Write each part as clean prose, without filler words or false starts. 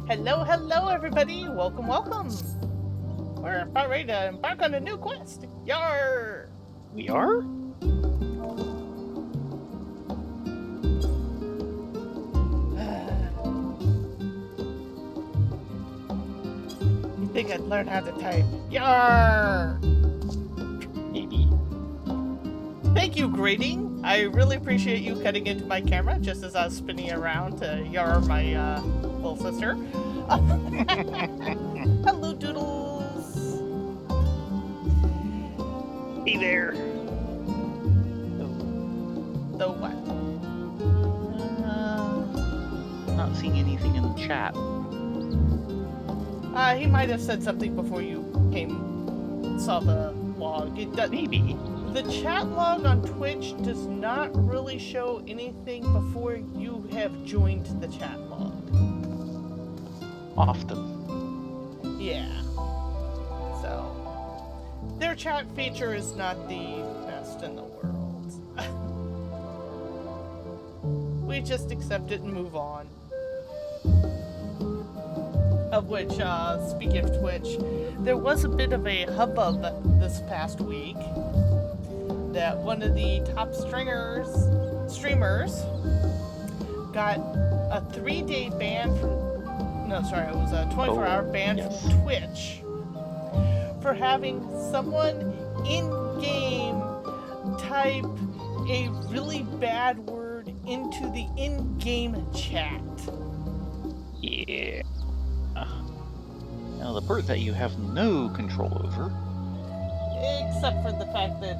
Hello, hello, everybody! Welcome, welcome! We're about ready to embark on a new quest! Yar! We are? You think I'd learn how to type? Yar! Maybe. Thank you, Grading! I really appreciate you cutting into my camera just as I was spinning around to yar my little sister. Hello, Doodles! Hey there! So what? Not seeing anything in the chat. He might have said something before you saw the log. It does. Maybe. The chat log on Twitch does not really show anything before you have joined the chat log. Often. Yeah. So, their chat feature is not the best in the world. We just accept it and move on. Of which, speaking of Twitch, there was a bit of a hubbub this past week that one of the top streamers got a 3-day ban from, no, sorry, it was a 24-hour ban from Twitch for having someone in-game type a really bad word into the in-game chat. Yeah. Now, the part that you have no control over. Except for the fact that,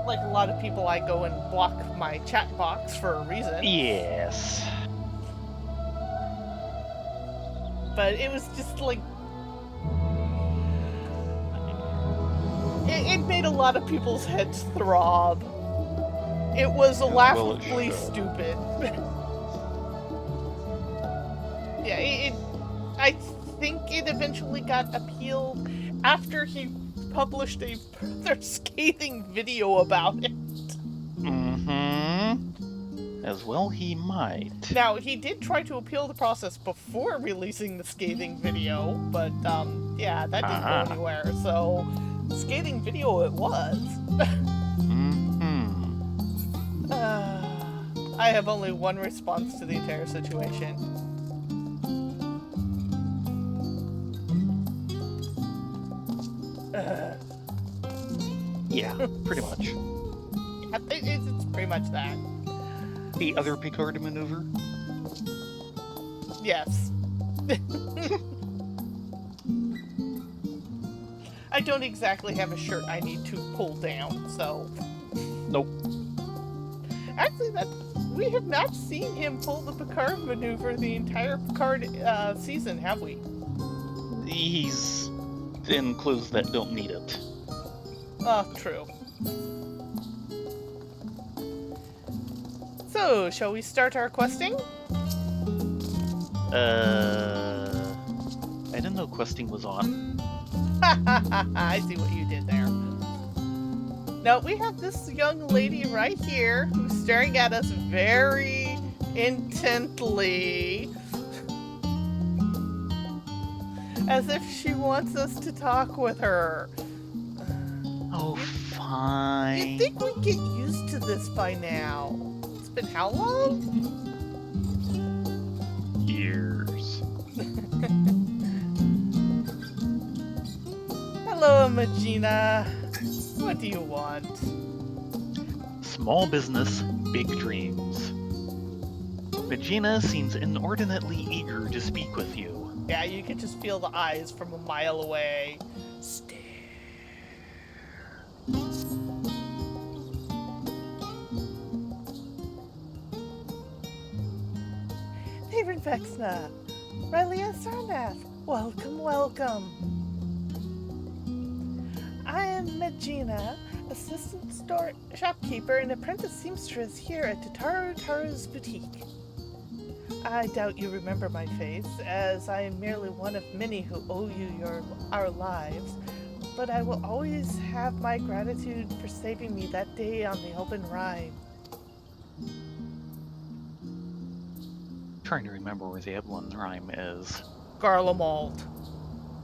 like a lot of people, I go and block my chat box for a reason. Yes. But it was just like... It made a lot of people's heads throb. It was laughably stupid. Yeah, I think it eventually got appealed after he published a rather scathing video about it. Mm-hmm. As well he might. Now, he did try to appeal the process before releasing the scathing video, but, yeah, that didn't go anywhere, so scathing video it was. I have only one response to the entire situation. Yeah, pretty much. Yeah, it's pretty much that. The other Picard maneuver? Yes. I don't exactly have a shirt I need to pull down, so... Nope. Actually, we have not seen him pull the Picard maneuver the entire Picard season, have we? He's in clothes that don't need it. Oh, true. So, shall we start our questing? I didn't know questing was on. I see what you did there. Now, we have this young lady right here who's staring at us very intently. As if she wants us to talk with her. Oh, fine. You'd think we'd get used to this by now. It's been how long? Years. Hello, Magina. What do you want? Small business, big dreams. Magina seems inordinately eager to speak with you. Yeah, you can just feel the eyes from a mile away. Stare. Thayrin Vexna, Rylea Sarnath, welcome, welcome. I am Magina, assistant shopkeeper and apprentice seamstress here at Tataru's boutique. I doubt you remember my face, as I am merely one of many who owe you our lives, but I will always have my gratitude for saving me that day on the open Rhine. Trying to remember where the Evelyn rhyme is. Garlemald.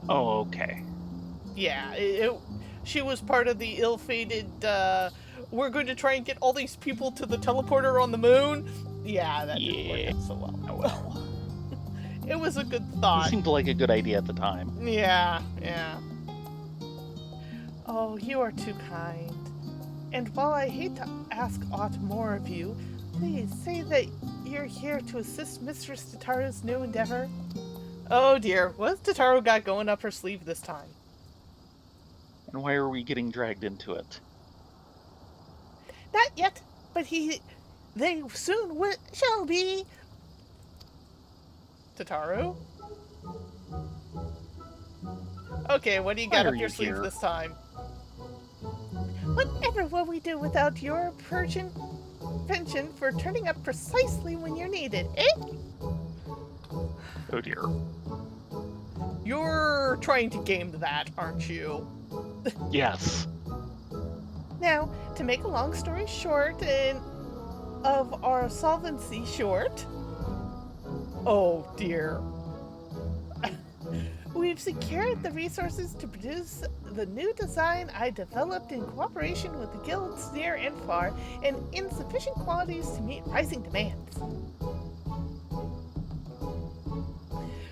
Oh, okay. Yeah, she was part of the ill-fated, we're going to try and get all these people to the teleporter on the moon. Yeah, that didn't work out so well. Oh, well. It was a good It thought. seemed like a good idea at the time. Yeah. Oh, you are too kind. And while I hate to ask aught more of you, please say that you're here to assist Mistress Tataru's new endeavor. Oh dear, what's Tataru got going up her sleeve this time? And why are we getting dragged into it? Not yet, but they soon shall be. Tataru? Okay, what do you got up your sleeve this time? Whatever will we do without your pension for turning up precisely when you're needed, eh? Oh dear. You're trying to game that, aren't you? Yes. Now, to make a long story short, and of our solvency short... Oh dear. We've secured the resources to produce the new design I developed in cooperation with the guilds near and far, and in sufficient quantities to meet rising demands.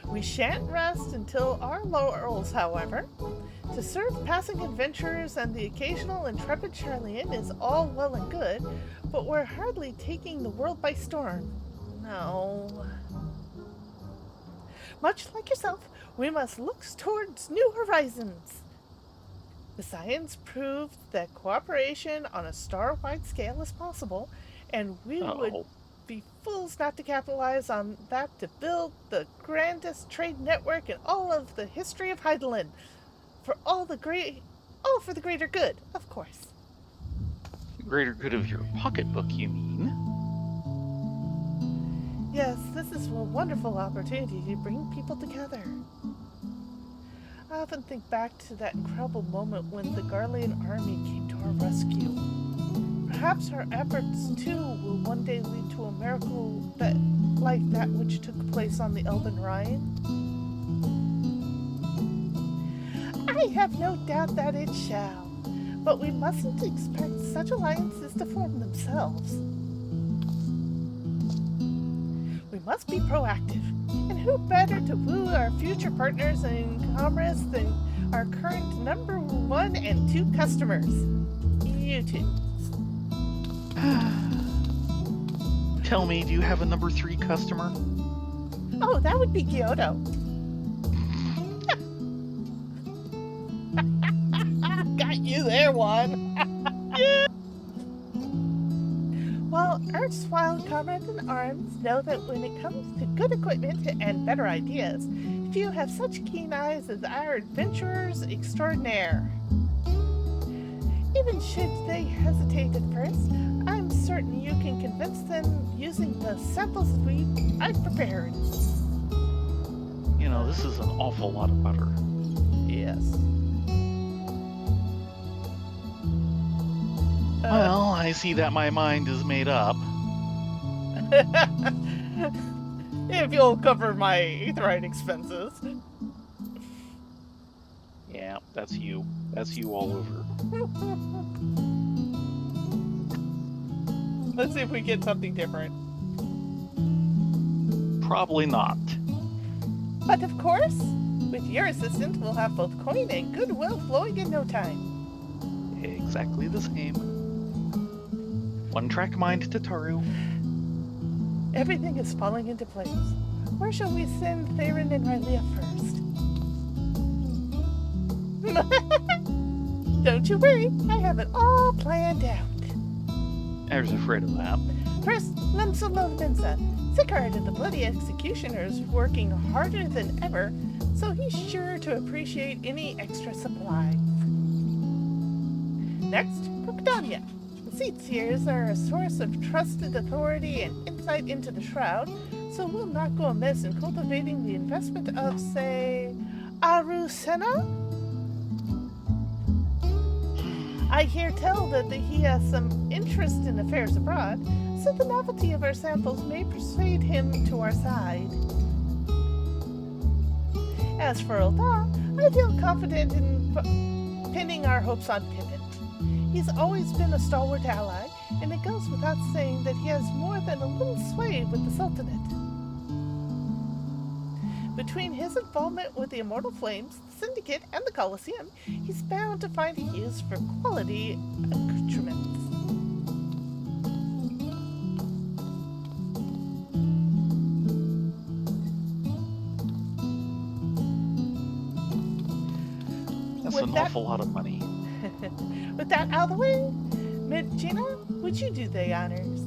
We shan't rest until our laurels, however. To serve passing adventurers and the occasional intrepid Charlian is all well and good, but we're hardly taking the world by storm. No. Much like yourself, we must look towards new horizons. The science proved that cooperation on a star-wide scale is possible, and we would be fools not to capitalize on that to build the grandest trade network in all of the history of Heidelin. For the greater good, of course. The greater good of your pocketbook, you mean? Yes, this is a wonderful opportunity to bring people together. I often think back to that incredible moment when the Garlean army came to our rescue. Perhaps our efforts, too, will one day lead to a miracle like that which took place on the Elben Rhine. I have no doubt that it shall, but we mustn't expect such alliances to form themselves. We must be proactive, and who better to woo our future partners and comrades than our current number 1 and 2 customers? You two. Tell me, do you have a number 3 customer? Oh, that would be Kyoto. Got you there, one. Well, erstwhile comrades in arms know that when it comes to good equipment and better ideas, few have such keen eyes as our adventurers extraordinaire. Even should they hesitate at first, I'm certain you can convince them using the samples I've prepared. You know, this is an awful lot of butter. Yes. Well, I see that my mind is made up. If you'll cover my aetherite expenses. Yeah, that's you. That's you all over. Let's see if we get something different. Probably not. But of course, with your assistance, we'll have both coin and goodwill flowing in no time. Exactly the same. One-track mind Tataru. Everything is falling into place. Where shall we send Thayrin and Rylea first? Don't you worry, I have it all planned out. I was afraid of that. First, Lemsa, Sicard of the Bloody Executioners working harder than ever, so he's sure to appreciate any extra supplies. Next, Proctavia. The Seatseers are a source of trusted authority and insight into the Shroud, so we'll not go amiss in cultivating the investment of, say, Arusenna? I hear tell that he has some interest in affairs abroad, so the novelty of our samples may persuade him to our side. As for Ulda, I feel confident in pinning our hopes on Pippin. He's always been a stalwart ally, and it goes without saying that he has more than a little sway with the Sultanate. Between his involvement with the Immortal Flames, the Syndicate, and the Colosseum, he's bound to find a use for quality accoutrements. That's an awful lot of money. With that out of the way, Medina, would you do the honors?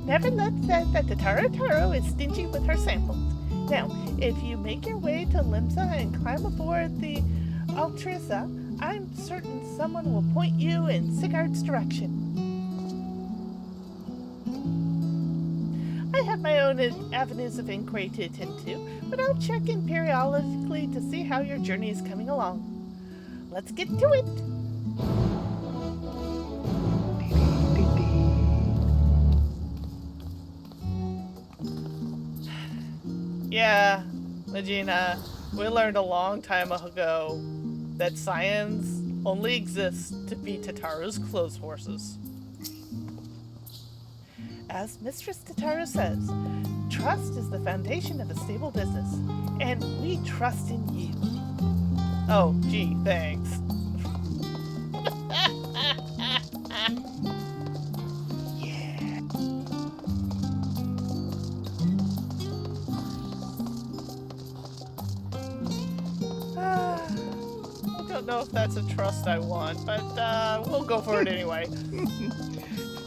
Never let said that the Tataru is stingy with her samples. Now, if you make your way to Limsa and climb aboard the Altrisa, I'm certain someone will point you in Sigurd's direction. I have my own avenues of inquiry to attend to, but I'll check in periodically to see how your journey is coming along. Let's get to it! Yeah, Medina, we learned a long time ago that science only exists to beat Tataru's clothes horses. As Mistress Tataru says, trust is the foundation of a stable business, and we trust in you. Oh, gee, thanks. I don't know if that's a trust I want, but we'll go for it anyway.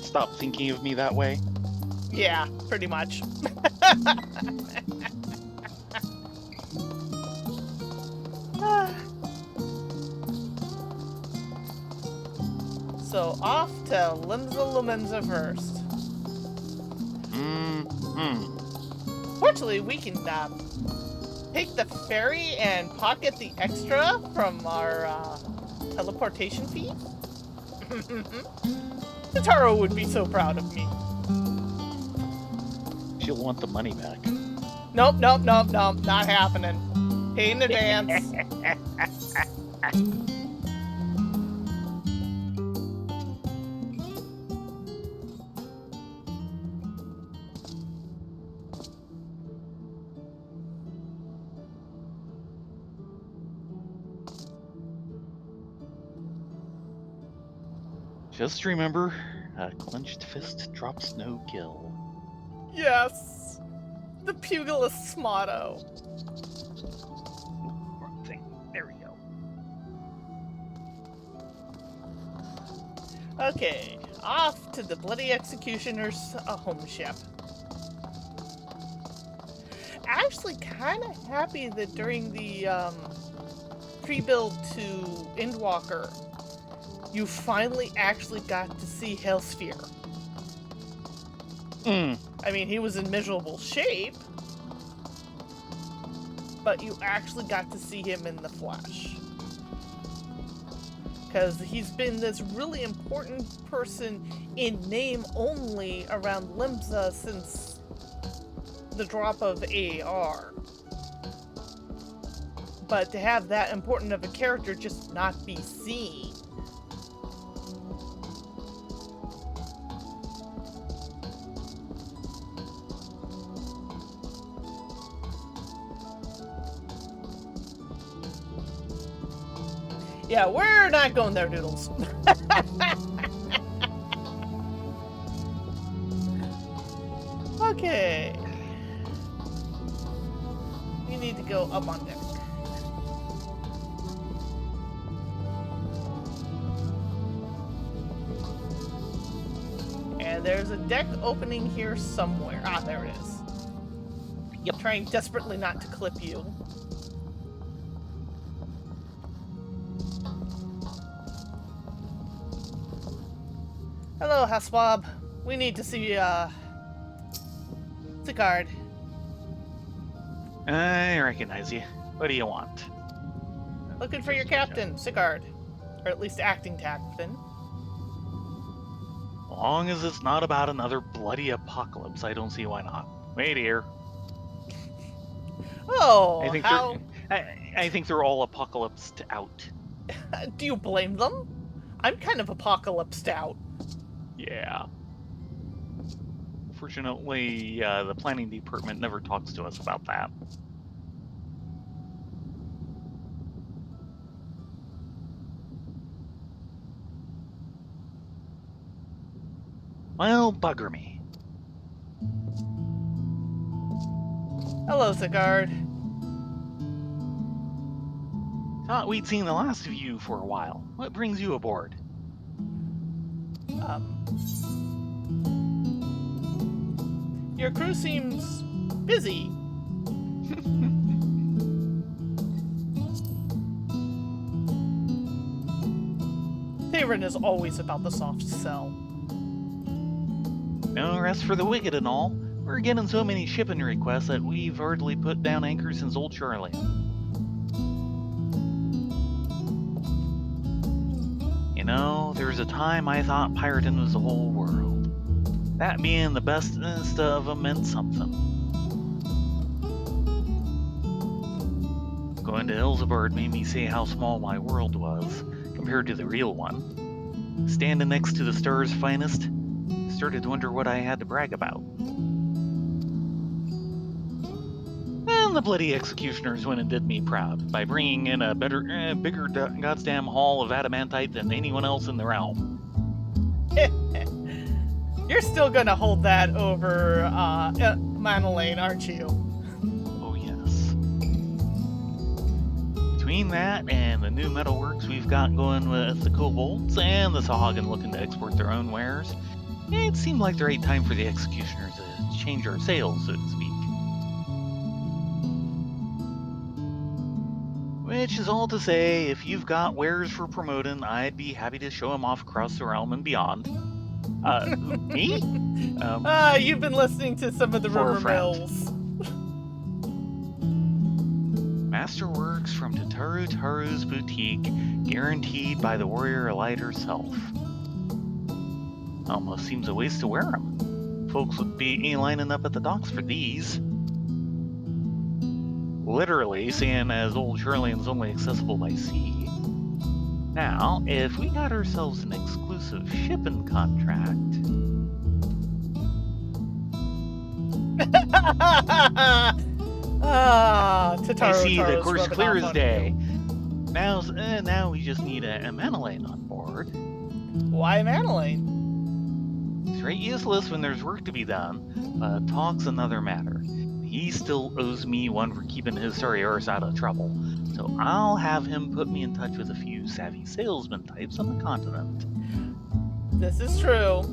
Stop thinking of me that way. Yeah, pretty much. So off to Limsa first. Fortunately, we can take the ferry and pocket the extra from our teleportation fee. Tataru would be so proud of me. She'll want the money back. Nope, not happening. Pay in advance. Just remember, a clenched fist drops no gill. Yes! The pugilist's motto. Wrong thing. There we go. Okay, off to the Bloody Executioner's home ship. Actually, kind of happy that during the pre-build to Endwalker, you finally actually got to see Hellsphere. I mean, he was in miserable shape, but you actually got to see him in the flesh. Because he's been this really important person in name only around Limsa since the drop of AAR. But to have that important of a character just not be seen. Yeah, we're not going there, Doodles. Okay. We need to go up on deck. And there's a deck opening here somewhere. Ah, there it is. Yep. Trying desperately not to clip you. Hello, Haswab. We need to see, Sigurd. I recognize you. What do you want? Looking for your captain, Sigurd. Or at least acting captain. As long as it's not about another bloody apocalypse, I don't see why not. Wait here. Oh, I think how... I think they're all apocalypsed out. Do you blame them? I'm kind of apocalypsed out. Yeah. Fortunately, the planning department never talks to us about that. Well, bugger me. Hello, Sigurd. Thought we'd seen the last of you for a while. What brings you aboard? Your crew seems busy. Thayrin is always about the soft sell. No rest for the wicked and all. We're getting so many shipping requests that we've hardly put down anchor since old Charlie. You know, there was a time I thought pirating was the whole world. That being the bestest of them meant something. Going to Hildibrand made me see how small my world was compared to the real one. Standing next to the star's finest, started to wonder what I had to brag about. And the bloody executioners went and did me proud by bringing in a bigger goddamn haul of adamantite than anyone else in the realm. You're still gonna hold that over Manolane, aren't you? Oh yes. Between that and the new metalworks we've got going with the kobolds and the Sahagin looking to export their own wares, it seemed like the right time for the executioners to change our sails, so to speak. Which is all to say, if you've got wares for promoting, I'd be happy to show them off across the realm and beyond. Me? You've been listening to some of the rumor mills. Masterworks from Taru's boutique, guaranteed by the warrior elite herself. Almost seems a waste to wear them. Folks would be lining up at the docks for these. Literally, seeing as old Charlian's only accessible by sea. Now, if we got ourselves an exclusive shipping contract... Tataru, I see the Taru's course rubbing clear off as on day. you. Now we just need a Manolane on board. Why Manolane? It's right useless when there's work to be done, but talk's another matter. He still owes me one for keeping his sorry arse out of trouble, so I'll have him put me in touch with a few savvy salesman types on the continent. This is true.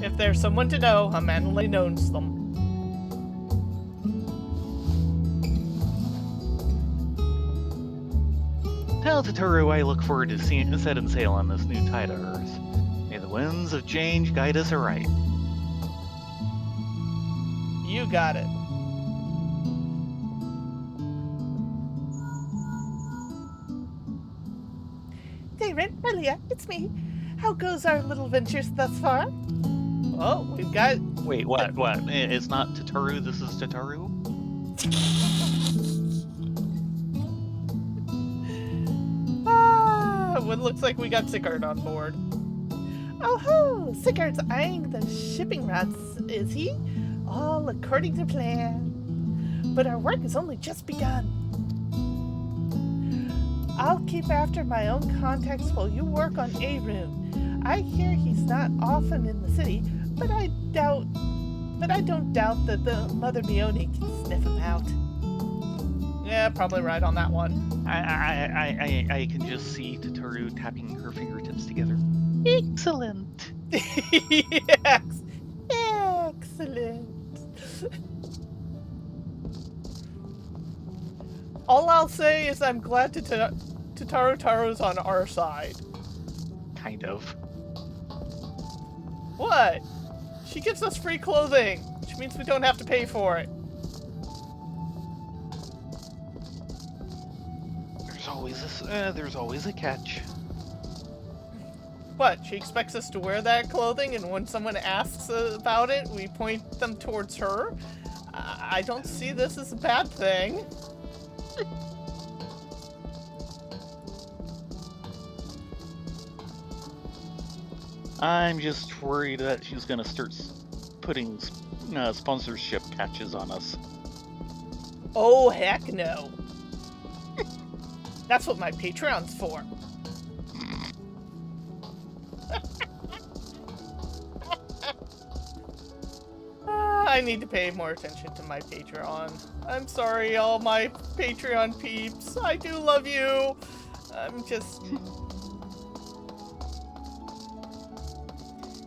If there's someone to know, Manolane knows them. Tell Tataru I look forward to setting sail on this new tide of hers. May the winds of change guide us aright. You got it. Thayrin, Rylea, it's me. How goes our little ventures thus far? Oh, we've got... Wait, what? It's not Tataru, this is Tataru? It looks like we got Sigurd on board. Oh ho! Sigurd's eyeing the shipping routes, is he? All according to plan. But our work has only just begun. I'll keep after my own contacts while you work on Arun. I hear he's not often in the city, but I don't doubt that the Mother Mione can sniff him out. Yeah, probably right on that one. I can just see Tataru tapping her fingertips together. Excellent! Yes! Excellent! All I'll say is I'm glad Taru's on our side. Kind of. What? She gives us free clothing, which means we don't have to pay for it. There's there's always a catch. What, she expects us to wear that clothing, and when someone asks about it, we point them towards her? I don't see this as a bad thing. I'm just worried that she's gonna start putting sponsorship patches on us. Oh, heck no. That's what my Patreon's for. I need to pay more attention to my Patreon. I'm sorry, all my Patreon peeps. I do love you. I'm just...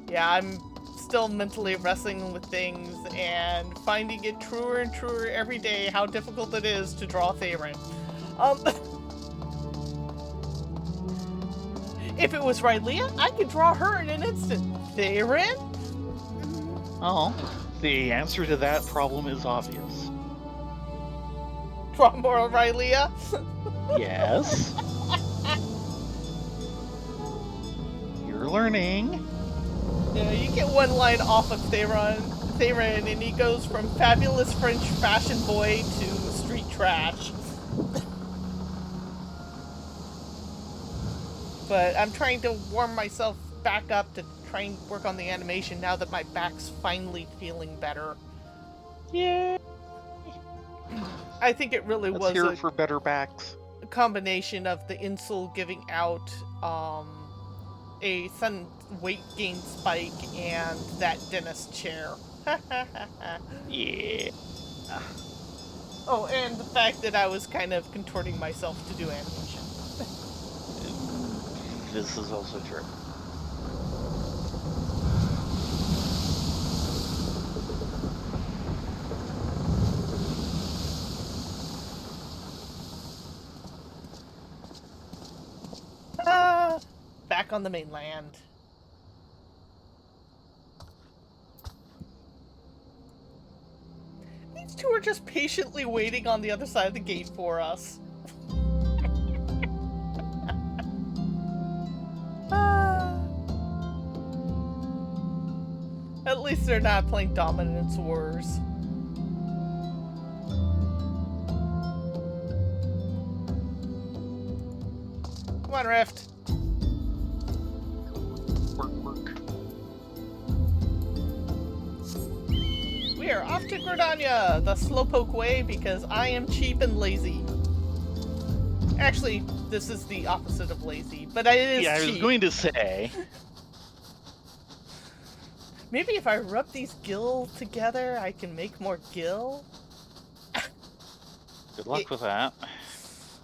Yeah, I'm still mentally wrestling with things and finding it truer and truer every day how difficult it is to draw Thayrin. If it was Rylea, I could draw her in an instant. Thayrin? Oh, the answer to that problem is obvious. Draw more Rylea? Yes. You're learning. Yeah, you get one line off of Thayrin, and he goes from fabulous French fashion boy to street trash. But I'm trying to warm myself back up to try and work on the animation now that my back's finally feeling better. Yeah. I think it really Let's was hear it for better backs. a combination of the insole giving out a sudden weight gain spike and that dentist chair. Yeah. Oh, and the fact that I was kind of contorting myself to do animation. This is also true. Back on the mainland. These two are just patiently waiting on the other side of the gate for us. At least they're not playing dominance wars. Come on, Rift. Work. We are off to Gridania, the slowpoke way, because I am cheap and lazy. Actually, this is the opposite of lazy, but it is cheap. Yeah, I was going to say. Maybe if I rub these gills together, I can make more gill? Good luck with that.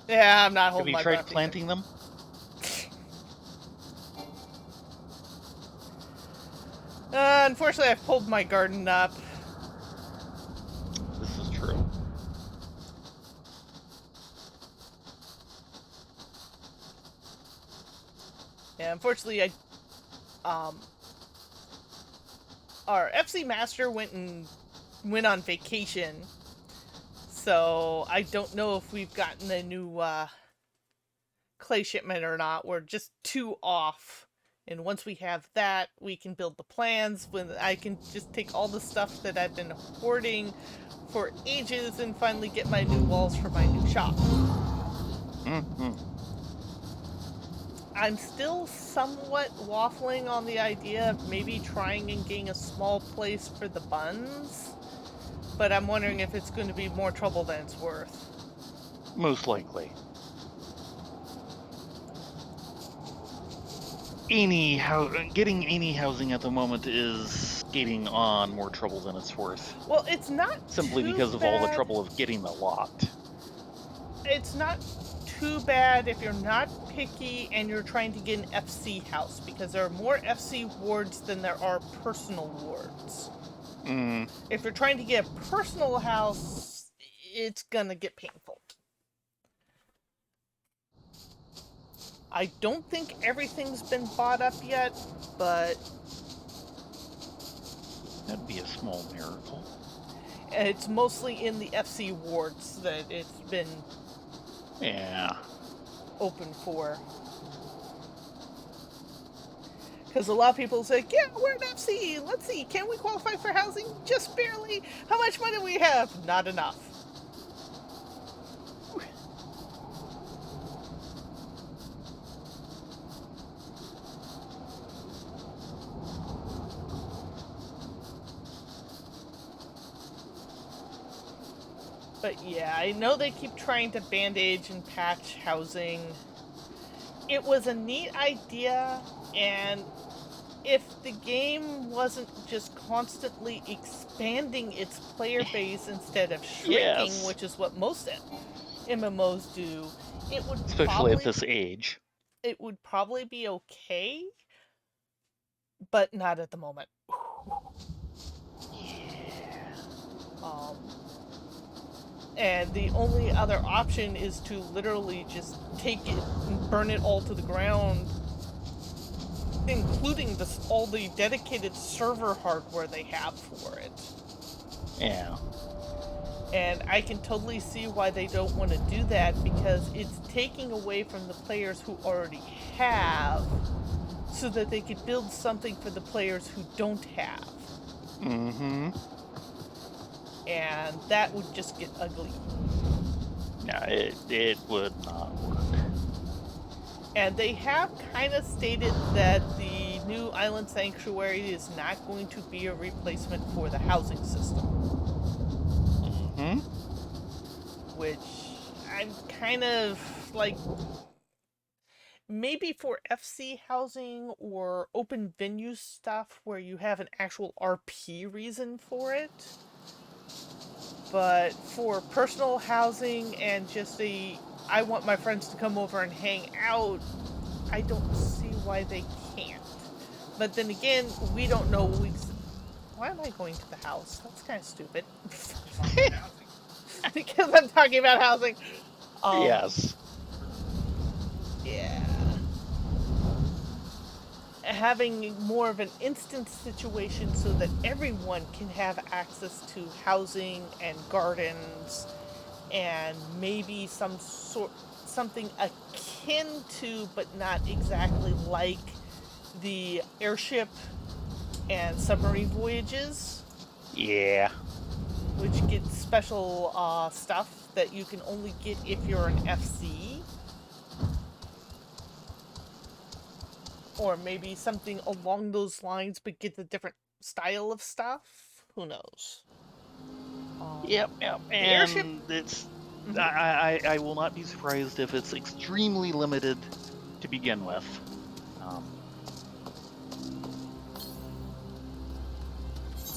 Yeah, I'm not holding my breath. Have you tried planting them? Unfortunately, I've pulled my garden up. This is true. Yeah, unfortunately, our FC Master went on vacation, so I don't know if we've gotten a new clay shipment or not. We're just 2 off, and once we have that, we can build the plans. When I can just take all the stuff that I've been hoarding for ages and finally get my new walls for my new shop. Mm-hmm. I'm still somewhat waffling on the idea of maybe trying and getting a small place for the buns, but I'm wondering if it's going to be more trouble than it's worth. Most likely. Getting any housing at the moment is getting on more trouble than it's worth. Well, it's not simply because of all the trouble of getting the lot. It's not too bad if you're not picky and you're trying to get an FC house, because there are more FC wards than there are personal wards. If you're trying to get a personal house, it's gonna get painful. I don't think everything's been bought up yet, but... That'd be a small miracle. It's mostly in the FC wards that it's been... Yeah. open for. Because a lot of people say, yeah, we're an FC. Let's see, can we qualify for housing? Just barely. How much money we have? Not enough. But yeah, I know they keep trying to bandage and patch housing. It was a neat idea, and if the game wasn't just constantly expanding its player base instead of shrinking, Yes. which is what most MMOs do, it would Especially at this age. it would probably be okay, but not at the moment. And the only other option is to literally just take it and burn it all to the ground, including all the dedicated server hardware they have for it. Yeah. And I can totally see why they don't want to do that, because it's taking away from the players who already have, so that they could build something for the players who don't have. Mm-hmm. And that would just get ugly. Yeah, it would not work. And they have kind of stated that the new Island Sanctuary is not going to be a replacement for the housing system. Mm-hmm. Which I'm kind of like, maybe for FC housing or open venue stuff where you have an actual RP reason for it. But for personal housing and just I want my friends to come over and hang out, I don't see why they can't. But then again, we don't know. Why am I going to the house? That's kind of stupid. Because I'm talking about housing. Yes. Yeah. Having more of an instant situation so that everyone can have access to housing and gardens, and maybe something akin to, but not exactly like, the airship and submarine voyages. Yeah. Which get special stuff that you can only get if you're an FC. Or maybe something along those lines, but get a different style of stuff. Who knows? Yep. The airship. It's. I will not be surprised if it's extremely limited to begin with.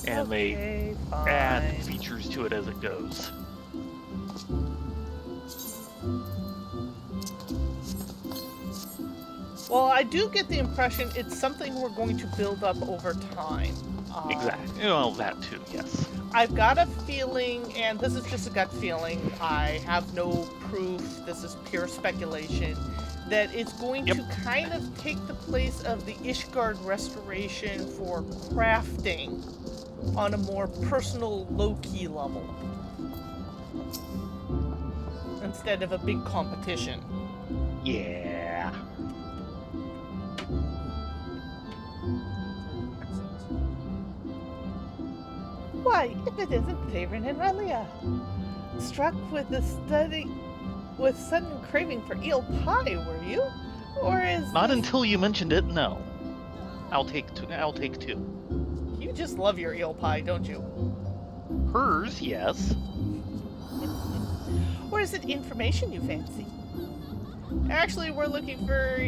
And Okay, they fine. add features to it as it goes. Well, I do get the impression it's something we're going to build up over time. Exactly. Well, that too, yes. I've got a feeling, and this is just a gut feeling, I have no proof, this is pure speculation, that it's going to kind of take the place of the Ishgard restoration for crafting on a more personal, low-key level, instead of a big competition. Yeah. Why, if it isn't Thayrin and Rylea, struck with sudden craving for eel pie, were you? Or is not until you mentioned it? No. I'll take two. You just love your eel pie, don't you? Hers, yes. Or is it information you fancy? Actually, we're looking for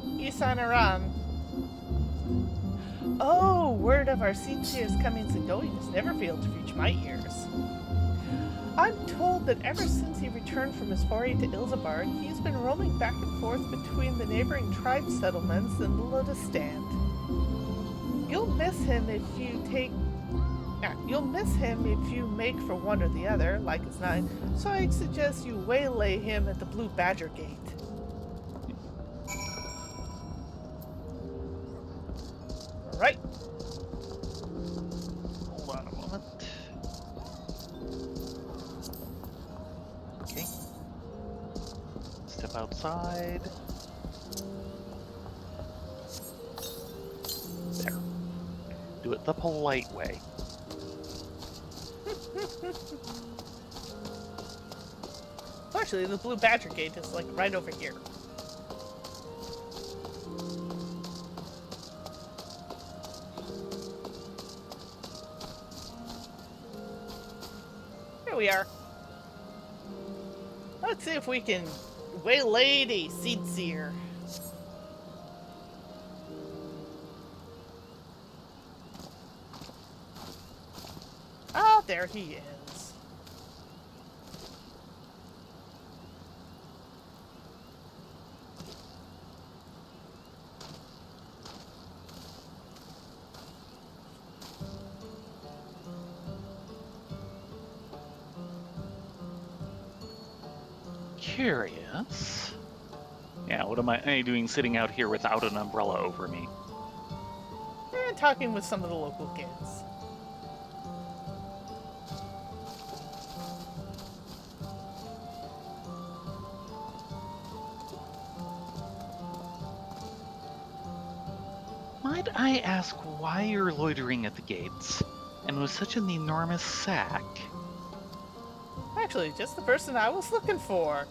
Isanaran. Oh, word of our senior's comings and goings never failed to reach my ears. I'm told that ever since he returned from his foray to Hildibrand, he's been roaming back and forth between the neighboring tribe settlements and the Lotus Stand. You'll miss him if you make for one or the other, like as nine, so I'd suggest you waylay him at the Blue Badger Gate. Right. Hold on a moment. Okay. Step out outside. There. Do it the polite way. Actually, the Blue Badger Gate is like right over here. Here we are. Let's see if we can waylay a seed seer. Ah, there he is. Curious. Yeah, what am I doing sitting out here without an umbrella over me? And talking with some of the local kids. Might I ask why you're loitering at the gates, and with such an enormous sack? Actually, just the person I was looking for.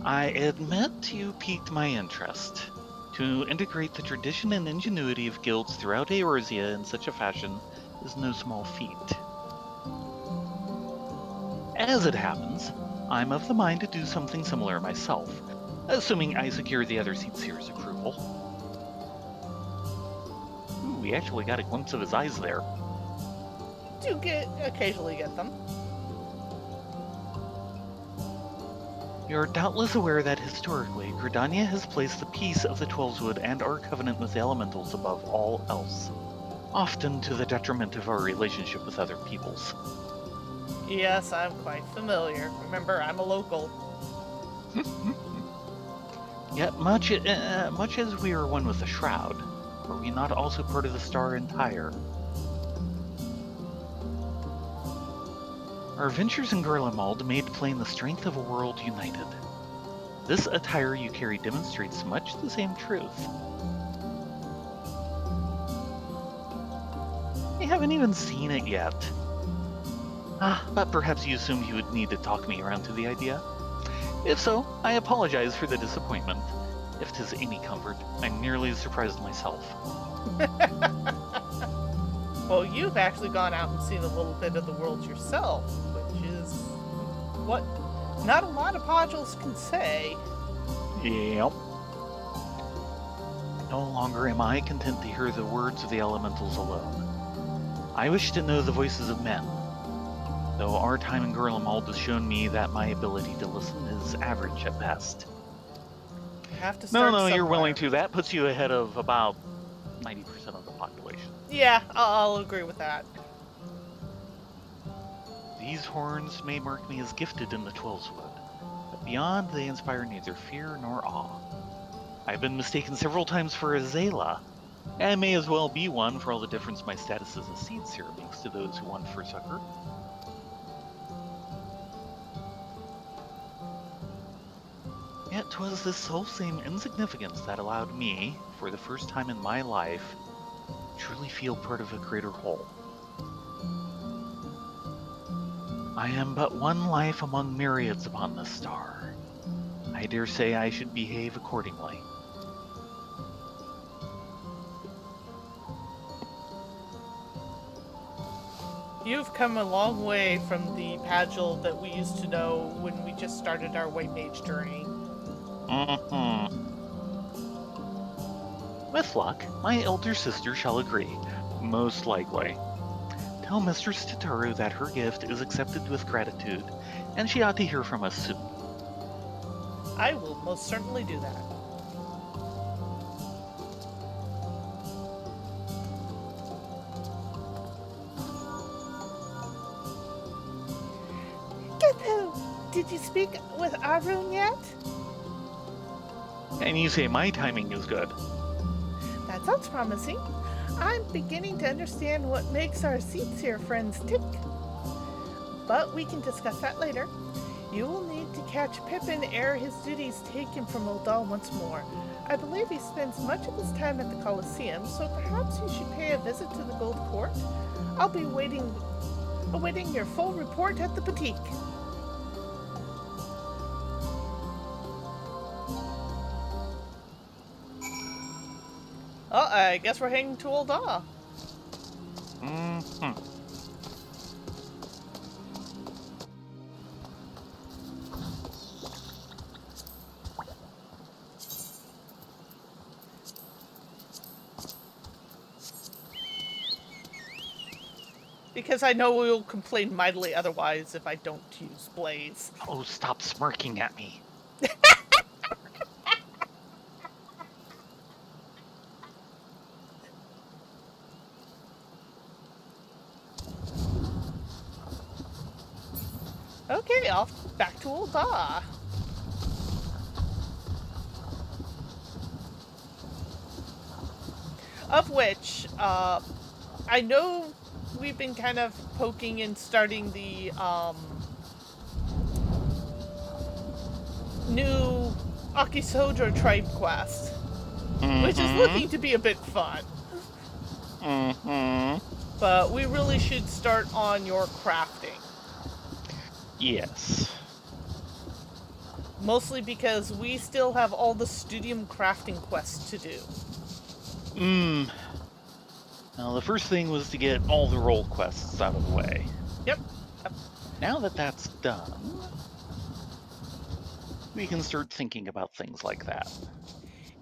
I admit you piqued my interest. To integrate the tradition and ingenuity of guilds throughout Eorzea in such a fashion is no small feat. As it happens, I'm of the mind to do something similar myself, assuming I secure the other Seedseer's approval. Ooh, we actually got a glimpse of his eyes there. Do occasionally get them. You're doubtless aware that historically, Gridania has placed the peace of the Twelveswood and our covenant with the elementals above all else, often to the detriment of our relationship with other peoples. Yes, I'm quite familiar. Remember, I'm a local. Yet much as we are one with the Shroud, are we not also part of the Star Entire? Our ventures in Garlemald made plain the strength of a world united. This attire you carry demonstrates much the same truth. We haven't even seen it yet. But perhaps you assumed you would need to talk me around to the idea? If so, I apologize for the disappointment. If 'tis any comfort, I'm nearly as surprised myself. Well, you've actually gone out and seen a little bit of the world yourself, which is what not a lot of modules can say. Yep. No longer am I content to hear the words of the elementals alone. I wish to know the voices of men. Though our time in Garlemald has shown me that my ability to listen is average at best. You have to start No, somewhere. you're willing to. That puts you ahead of about 90% of the population. Yeah, I'll agree with that. These horns may mark me as gifted in the Twelveswood, but beyond they inspire neither fear nor awe. I've been mistaken several times for a Zayla, and may as well be one for all the difference my status as a Seedseer makes to those who want for succor. Yet 'twas this whole same insignificance that allowed me, for the first time in my life, truly feel part of a greater whole. I am but one life among myriads upon this star. I dare say I should behave accordingly. You've come a long way from the Padgel that we used to know when we just started our White Mage journey. With luck, my elder sister shall agree. Most likely. Tell Mistress Tataru that her gift is accepted with gratitude, and she ought to hear from us soon. I will most certainly do that. Did you speak with Arun yet? And you say my timing is good. That sounds promising. I'm beginning to understand what makes our seats here friends tick. But we can discuss that later. You will need to catch Pippin ere his duties take him from Uldal once more. I believe he spends much of his time at the Colosseum, so perhaps you should pay a visit to the Gold Court. I'll be awaiting your full report at the boutique. Oh, I guess we're heading to Uldal. Mm-hmm. Because I know we'll complain mightily otherwise if I don't use Blaze. Oh, stop smirking at me. Okay, off back to Uldal. Of which, I know we've been kind of poking and starting the new Akisojo tribe quest, which is looking to be a bit fun. But we really should start on your crafting. Yes. Mostly because we still have all the studium crafting quests to do. Now, the first thing was to get all the role quests out of the way. Yep. Now that that's done, we can start thinking about things like that.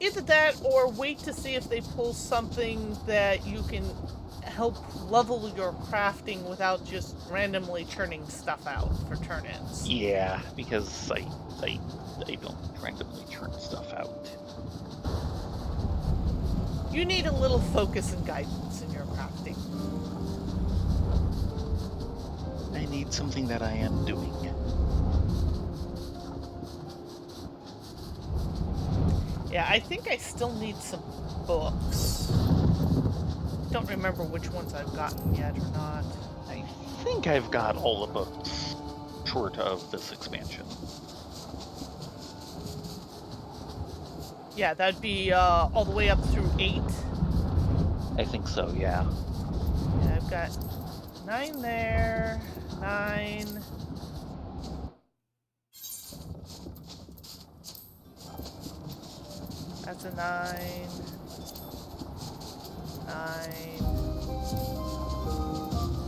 Either that or wait to see if they pull something that you can help level your crafting without just randomly churning stuff out for turn-ins. Yeah, because I don't randomly churn stuff out. You need a little focus and guidance in your crafting. I need something that I am doing. Yeah, I think I still need some books. Don't remember which ones I've gotten yet or not. I think I've got all the books short of this expansion. Yeah, that'd be all the way up through 8. I think so, yeah. And I've got 9 there, 9. That's a 9. 9.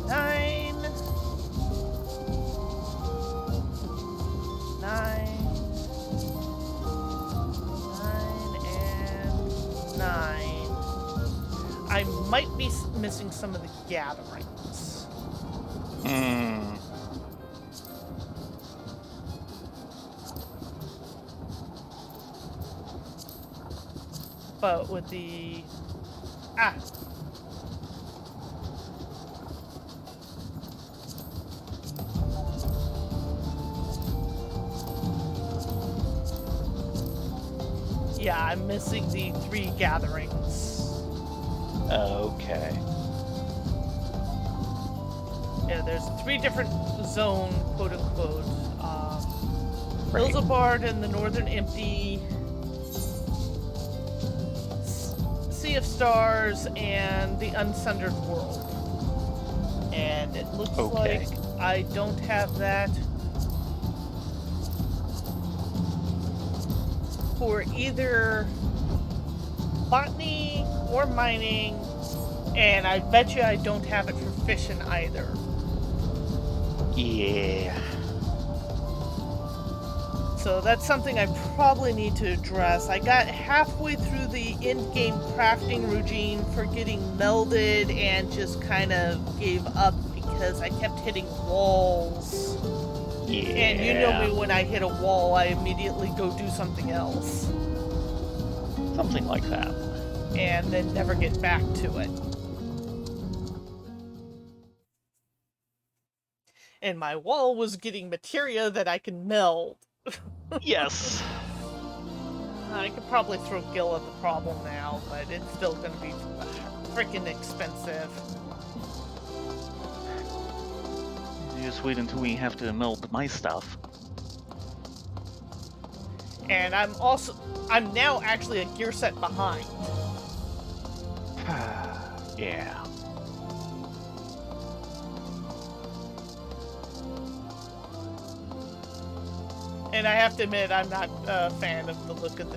9. 9. 9. I might be missing some of the gatherings. But with the... Yeah, I'm missing the 3 gatherings. Okay. Yeah, there's 3 different zone, quote-unquote. Right. Hildibrand and the Northern Empty, Sea of Stars, and the Unsundered World. And it looks like I don't have that for either botany or mining, and I bet you I don't have it for fishing either. Yeah. So that's something I probably need to address. I got halfway through the in-game crafting routine for getting melded and just kind of gave up because I kept hitting walls. Yeah. And you know me, when I hit a wall, I immediately go do something else. Something like that. And then never get back to it. And my wall was getting materia that I can meld. Yes. I could probably throw Gil at the problem now, but it's still going to be freaking expensive. Just wait until we have to meld my stuff. And I'm now actually a gear set behind. Yeah. And I have to admit, I'm not a fan of the look of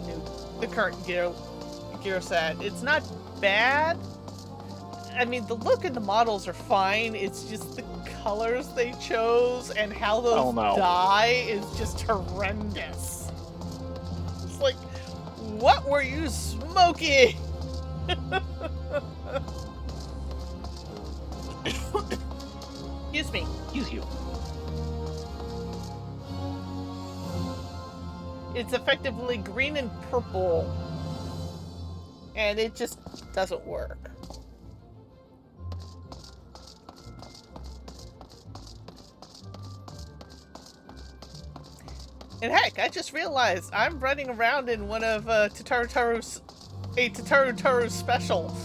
the current gear set. It's not bad. I mean, the look and the models are fine. It's just the colors they chose and how those dye is just horrendous. It's like, what were you smoking? Excuse me. Excuse you. It's effectively green and purple. And it just doesn't work. And heck, I just realized I'm running around in one of Tataru's special.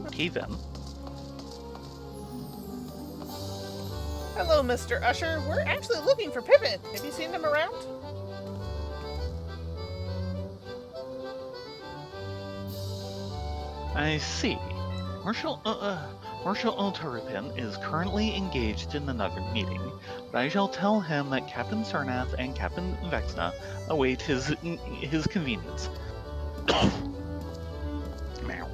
Okay then. Hello, Mr. Usher. We're actually looking for Pippin. Have you seen him around? I see. Marshal Ultaripin is currently engaged in another meeting, but I shall tell him that Captain Sarnath and Captain Vexna await his convenience. Meow.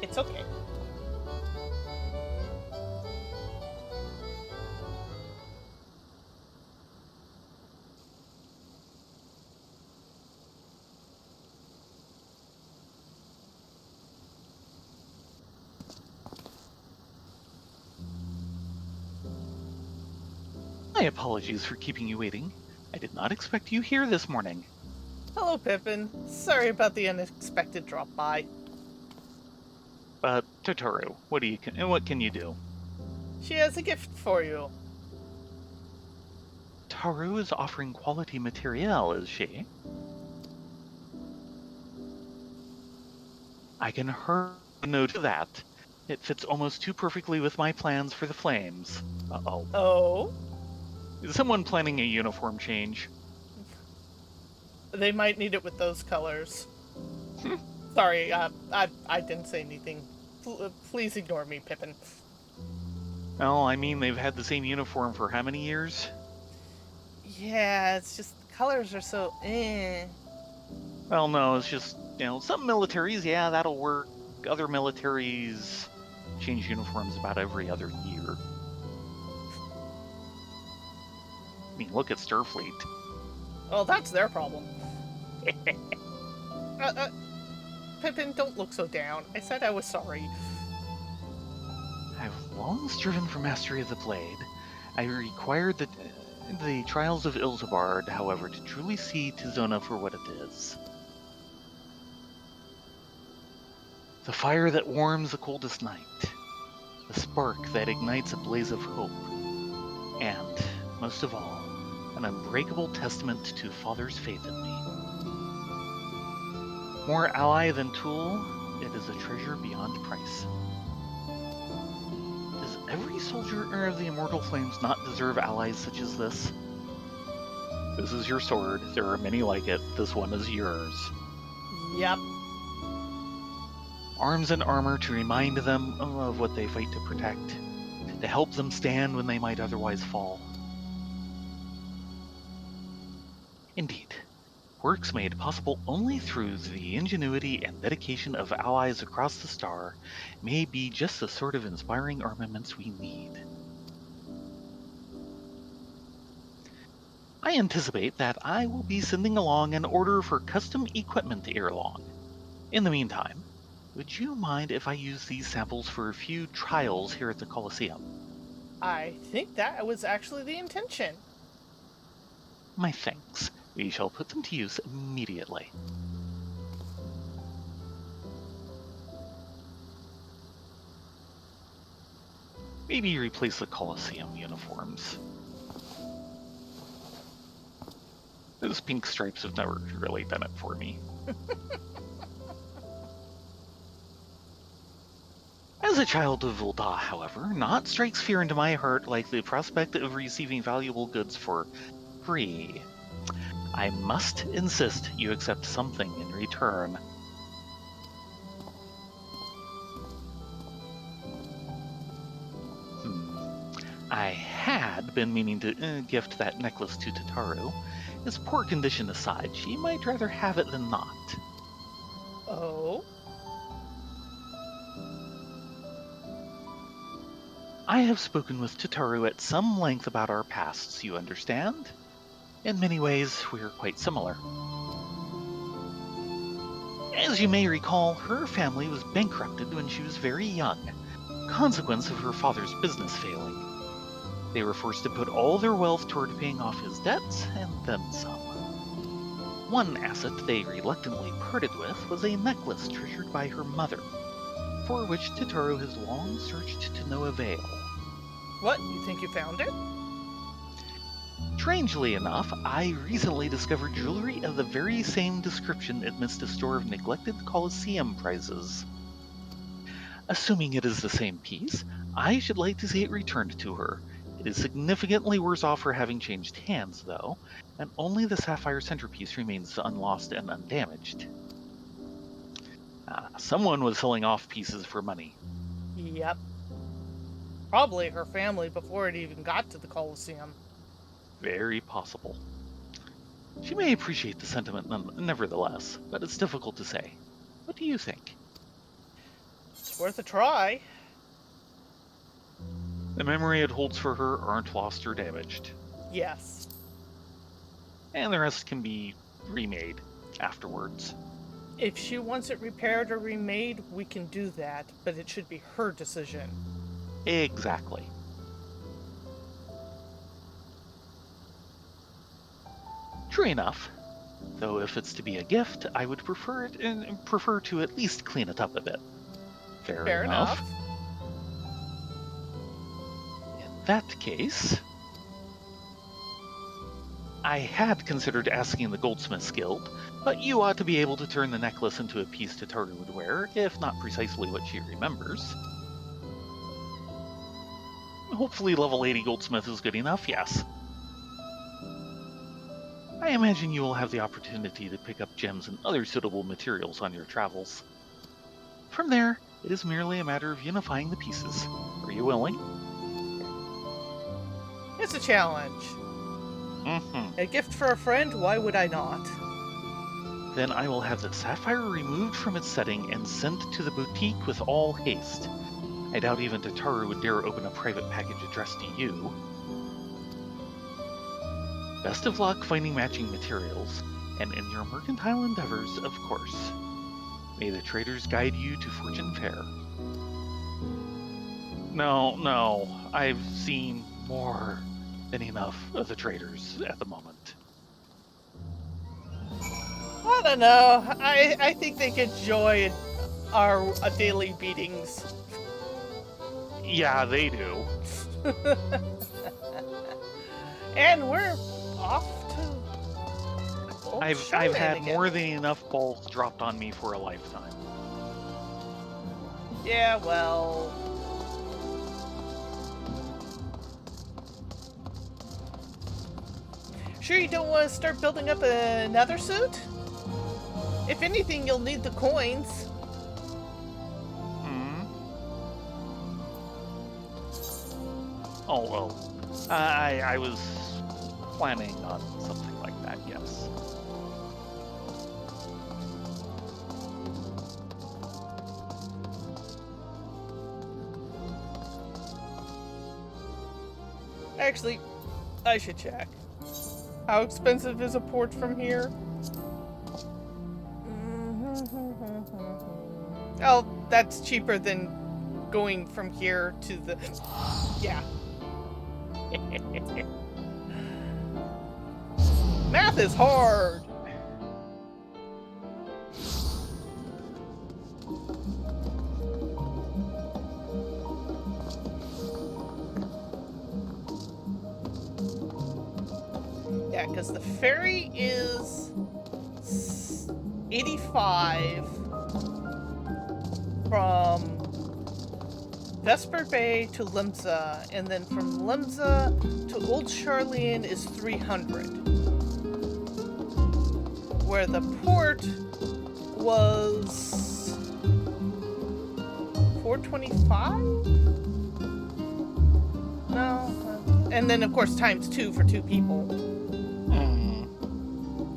It's okay. My apologies for keeping you waiting. I did not expect you here this morning. Hello, Pippin. Sorry about the unexpected drop-by. Tataru, what can you do? She has a gift for you. Taru is offering quality materiel, is she? I can hurry no to that. It fits almost too perfectly with my plans for the flames. Uh-oh. Oh? Is someone planning a uniform change? They might need it with those colors. Sorry, I didn't say anything. Please ignore me, Pippin. Well, I mean, they've had the same uniform for how many years? Yeah, it's just the colors are so Well, no, it's just, some militaries, yeah, that'll work. Other militaries change uniforms about every other year. I mean, look at Starfleet. Well, that's their problem. Pippin, don't look so down. I said I was sorry. I've long striven for mastery of the blade. I required the trials of Hildibrand, however, to truly see Tizona for what it is. The fire that warms the coldest night. The spark that ignites a blaze of hope. And, most of all, an unbreakable testament to Father's faith in me. More ally than tool, it is a treasure beyond price. Does every soldier of the Immortal Flames not deserve allies such as this? This is your sword. There are many like it. This one is yours. Yep. Arms and armor to remind them of what they fight to protect, to help them stand when they might otherwise fall. Indeed, works made possible only through the ingenuity and dedication of allies across the star may be just the sort of inspiring armaments we need. I anticipate that I will be sending along an order for custom equipment ere long. In the meantime, would you mind if I use these samples for a few trials here at the Colosseum? I think that was actually the intention. My thanks. We shall put them to use immediately. Maybe replace the Colosseum uniforms. Those pink stripes have never really done it for me. As a child of Ulda, however, naught strikes fear into my heart like the prospect of receiving valuable goods for free. I must insist you accept something in return. I had been meaning to gift that necklace to Tataru. Its poor condition aside, she might rather have it than not. Oh? I have spoken with Tataru at some length about our pasts, you understand? In many ways, we're quite similar. As you may recall, her family was bankrupted when she was very young, consequence of her father's business failing. They were forced to put all their wealth toward paying off his debts, and then some. One asset they reluctantly parted with was a necklace treasured by her mother, for which Tataru has long searched to no avail. What? You think you found it? Strangely enough, I recently discovered jewelry of the very same description amidst a store of neglected Colosseum prizes. Assuming it is the same piece, I should like to see it returned to her. It is significantly worse off for having changed hands, though, and only the sapphire centerpiece remains unlost and undamaged. Someone was selling off pieces for money. Yep. Probably her family before it even got to the Colosseum. Very possible. She may appreciate the sentiment nevertheless, but it's difficult to say. What do you think? It's worth a try. The memory it holds for her aren't lost or damaged, Yes. and the rest can be remade afterwards. If she wants it repaired or remade, we can do that, but it should be her decision. Exactly. True enough. Though if it's to be a gift, I would prefer to at least clean it up a bit. Fair enough. In that case, I had considered asking the Goldsmiths Guild, but you ought to be able to turn the necklace into a piece Tataru would wear, if not precisely what she remembers. Hopefully level 80 Goldsmith is good enough, yes. I imagine you will have the opportunity to pick up gems and other suitable materials on your travels. From there, it is merely a matter of unifying the pieces. Are you willing? It's a challenge. A gift for a friend, why would I not? Then I will have the sapphire removed from its setting and sent to the boutique with all haste. I doubt even Tataru would dare open a private package addressed to you. Best of luck finding matching materials, and in your mercantile endeavors, of course. May the traders guide you to fortune fair. No, I've seen more than enough of the traders at the moment. I don't know. I think they get joy in our daily beatings. Yeah, they do. And we're off to... I've had more than enough balls dropped on me for a lifetime. Yeah, well... Sure you don't want to start building up another suit? If anything, you'll need the coins. Oh, well. I was planning on something like that, yes. Actually, I should check. How expensive is a port from here? Oh, that's cheaper than going from here to the... Yeah. Math is hard! Yeah, because the ferry is 85 from Vesper Bay to Limsa, and then from Limsa to Old Charlene is 300. Where the port was 425? No. And then, of course, times 2 for 2 people.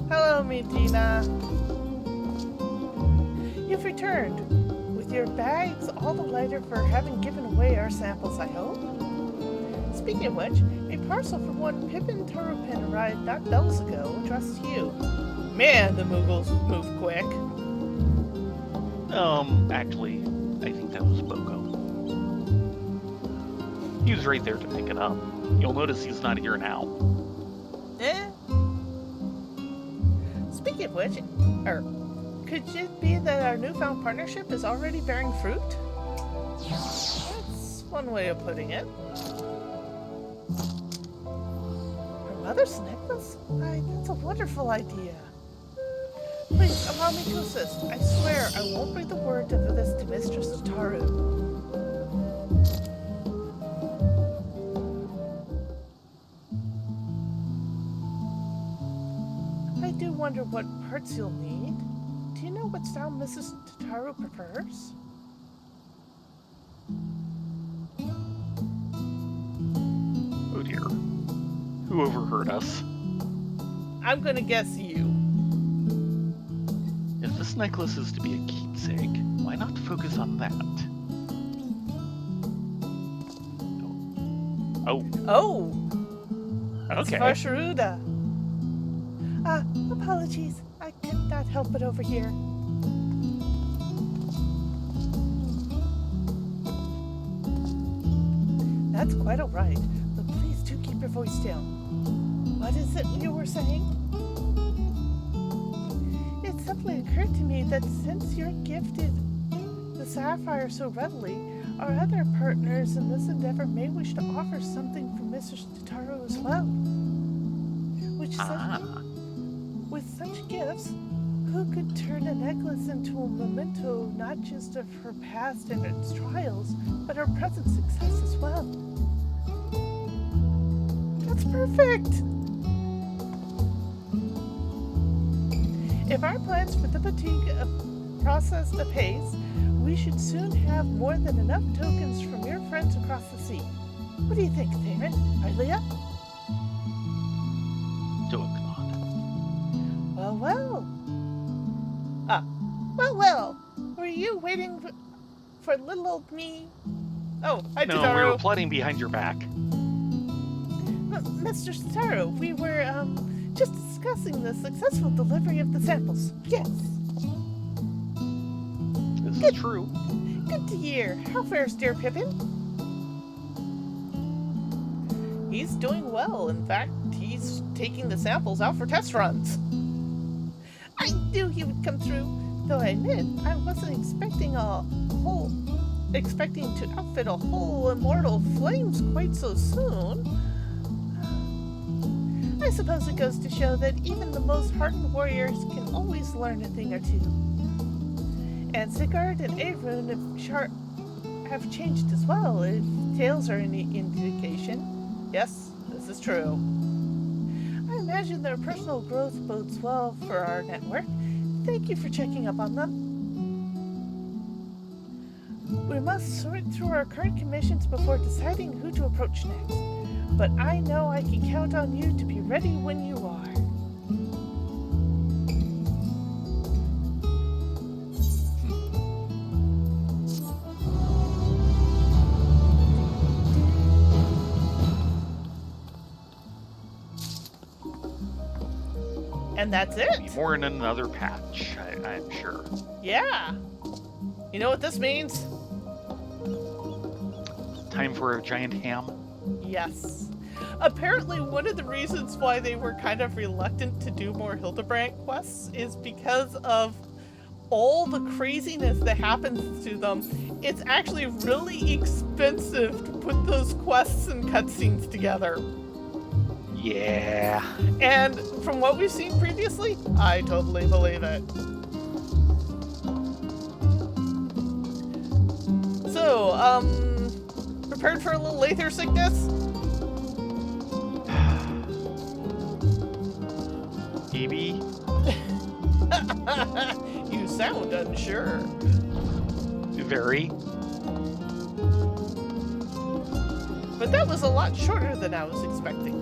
Hello, Medina. You've returned. With your bags all the lighter for having given away our samples, I hope. Speaking of which, a parcel from one Pippin Turupin arrived not bells ago, addressed to you. Man, the Moogles move quick. Actually, I think that was Boko. He was right there to pick it up. You'll notice he's not here now. Speaking of which, could it be that our newfound partnership is already bearing fruit? That's one way of putting it. Her mother's necklace? Why, that's a wonderful idea. Please, allow me to assist. I swear I won't bring the word of this to Mistress Tataru. I do wonder what parts you'll need. Do you know what style Mrs. Tataru prefers? Oh dear. Who overheard us? I'm gonna guess you. If this necklace is to be a keepsake, why not focus on that? Oh. Okay. It's Varsharuda. Apologies. I could not help it over here. That's quite all right, but please do keep your voice down. What is it you were saying? It simply occurred to me that since you're gifted the sapphire so readily, our other partners in this endeavor may wish to offer something for Mrs. Tataru as well. With such gifts, who could turn a necklace into a memento not just of her past and its trials, but her present success as well? That's perfect! If our plans for the boutique process apace, we should soon have more than enough tokens from your friends across the sea. What do you think, Thayrin? Rylea? Well. Were you waiting for little old me? Oh, hi, No, Tataru. we were plotting behind your back. Mr. Tataru, we were, just discussing the successful delivery of the samples. Yes. This is true. Good to hear. How fares dear Pippin? He's doing well. In fact, he's taking the samples out for test runs. I knew he would come through, though I admit I wasn't expecting to outfit a whole immortal flames quite so soon. I suppose it goes to show that even the most hardened warriors can always learn a thing or two. And Sigurd and Arun have changed as well, if tales are any indication. Yes, this is true. I imagine their personal growth bodes well for our network. Thank you for checking up on them. We must sort through our current commissions before deciding who to approach next. But I know I can count on you to be ready when you are. And that's it. More in another patch, I'm sure. Yeah. You know what this means? Time for a giant ham? Yes. Apparently one of the reasons why they were kind of reluctant to do more Hildibrand quests is because of all the craziness that happens to them. It's actually really expensive to put those quests and cutscenes together. Yeah. And from what we've seen previously, I totally believe it. So, prepared for a little aether sickness? Maybe. You sound unsure. Very. But that was a lot shorter than I was expecting.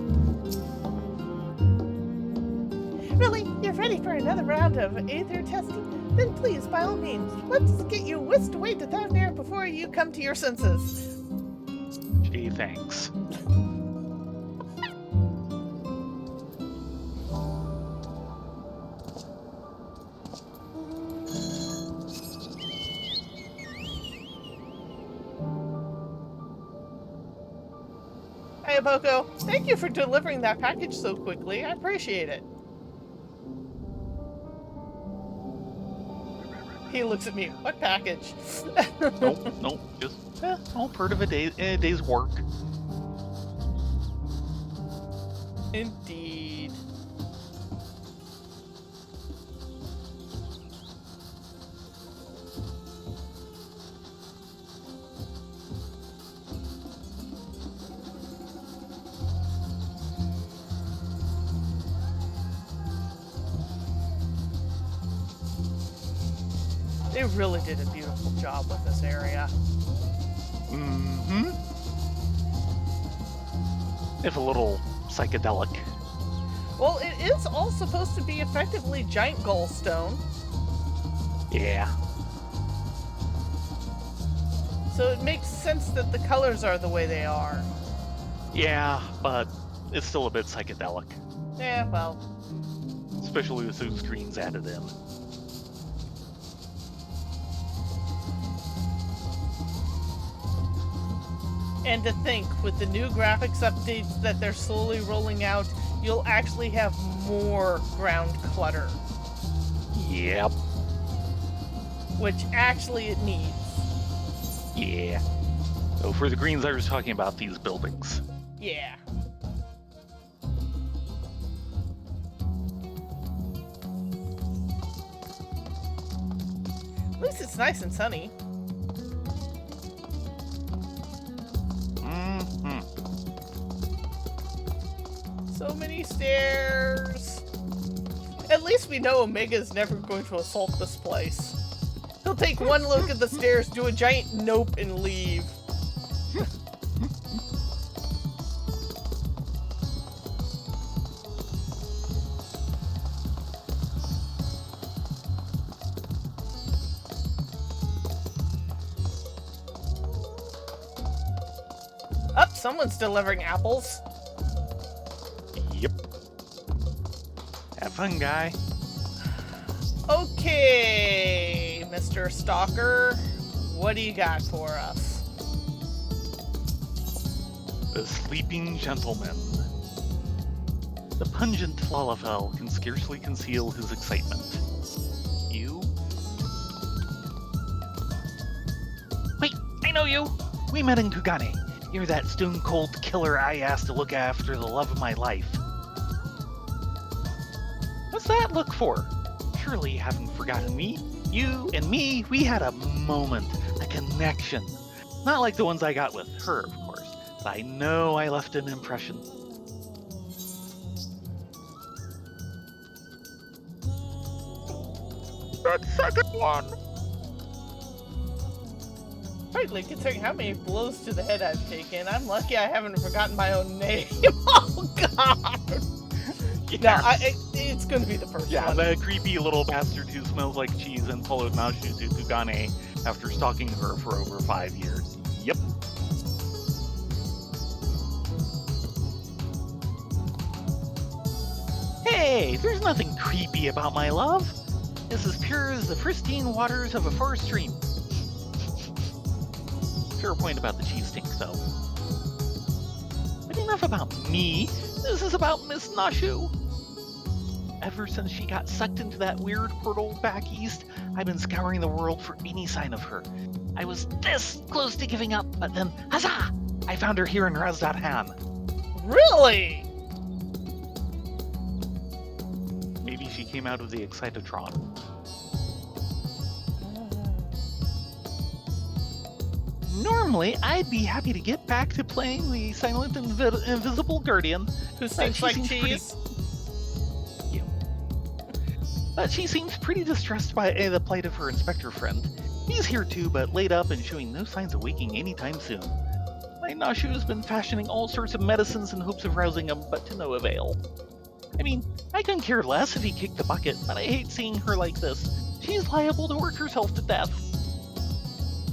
Really? You're ready for another round of aether testing? Then please, by all means, let's get you whisked away to Thayrin before you come to your senses. Gee, thanks. Hey, Boko, thank you for delivering that package so quickly. I appreciate it. He looks at me. What package? Nope. Just all part of a day's work. Indeed. They really did a beautiful job with this area. Mm-hmm. If a little psychedelic. Well, it is all supposed to be effectively giant gallstone. Yeah. So it makes sense that the colors are the way they are. Yeah, but it's still a bit psychedelic. Yeah, well. Especially with those screens added in. And to think, with the new graphics updates that they're slowly rolling out, you'll actually have more ground clutter. Yep. Which actually it needs. Yeah. So for the greens, I was talking about these buildings. Yeah. At least it's nice and sunny. So many stairs. At least we know Omega's never going to assault this place. He'll take one look at the stairs, do a giant nope, and leave. Up, someone's delivering apples. Yep. Have fun, guy. Okay, Mr. Stalker, what do you got for us? The Sleeping Gentleman. The pungent Lalafell can scarcely conceal his excitement. You? Wait, I know you! We met in Kugane. You're that stone-cold killer I asked to look after the love of my life. What's that look for? Surely you haven't forgotten me. You and me, we had a moment, a connection. Not like the ones I got with her, of course, but I know I left an impression. That second one! Frankly, considering how many blows to the head I've taken, I'm lucky I haven't forgotten my own name. Oh, God! Yeah. No, it's going to be the first one. Yeah, the creepy little bastard who smells like cheese and followed Mashu to Kugane after stalking her for over 5 years. Yep. Hey, there's nothing creepy about my love. It's as pure as the pristine waters of a forest stream. Fair point about the cheese stink, though. But enough about me. This is about Miss Nashu. Ever since she got sucked into that weird portal back east, I've been scouring the world for any sign of her. I was this close to giving up, but then, huzzah! I found her here in Razdat-Han. Really? Maybe she came out of the Excitotron. Normally, I'd be happy to get back to playing the silent invisible guardian. Who stinks like seems cheese? But she seems pretty distressed by the plight of her inspector friend. He's here too, but laid up and showing no signs of waking anytime soon. My Nashu has been fashioning all sorts of medicines in hopes of rousing him, but to no avail. I mean, I couldn't care less if he kicked the bucket, but I hate seeing her like this. She's liable to work herself to death.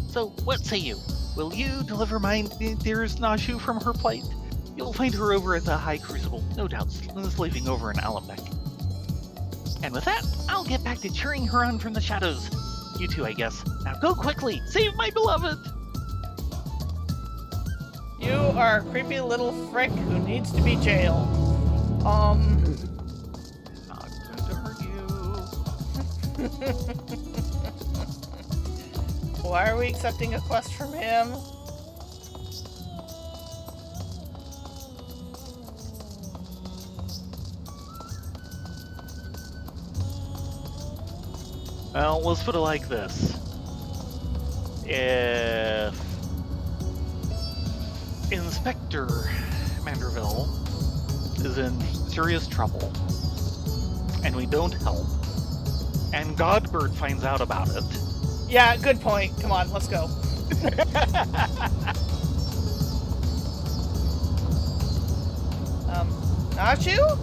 So, what say you? Will you deliver my dearest Nashu from her plight? You'll find her over at the High Crucible, no doubt, sleeping over in Alembeck. And with that, I'll get back to cheering her on from the shadows. You too, I guess. Now go quickly! Save my beloved! You are a creepy little frick who needs to be jailed. Not going to hurt you. Why are we accepting a quest from him? Well, let's put it like this. If Inspector Manderville is in serious trouble, and we don't help, and Godbird finds out about it... Yeah, good point. Come on, let's go. Nachu?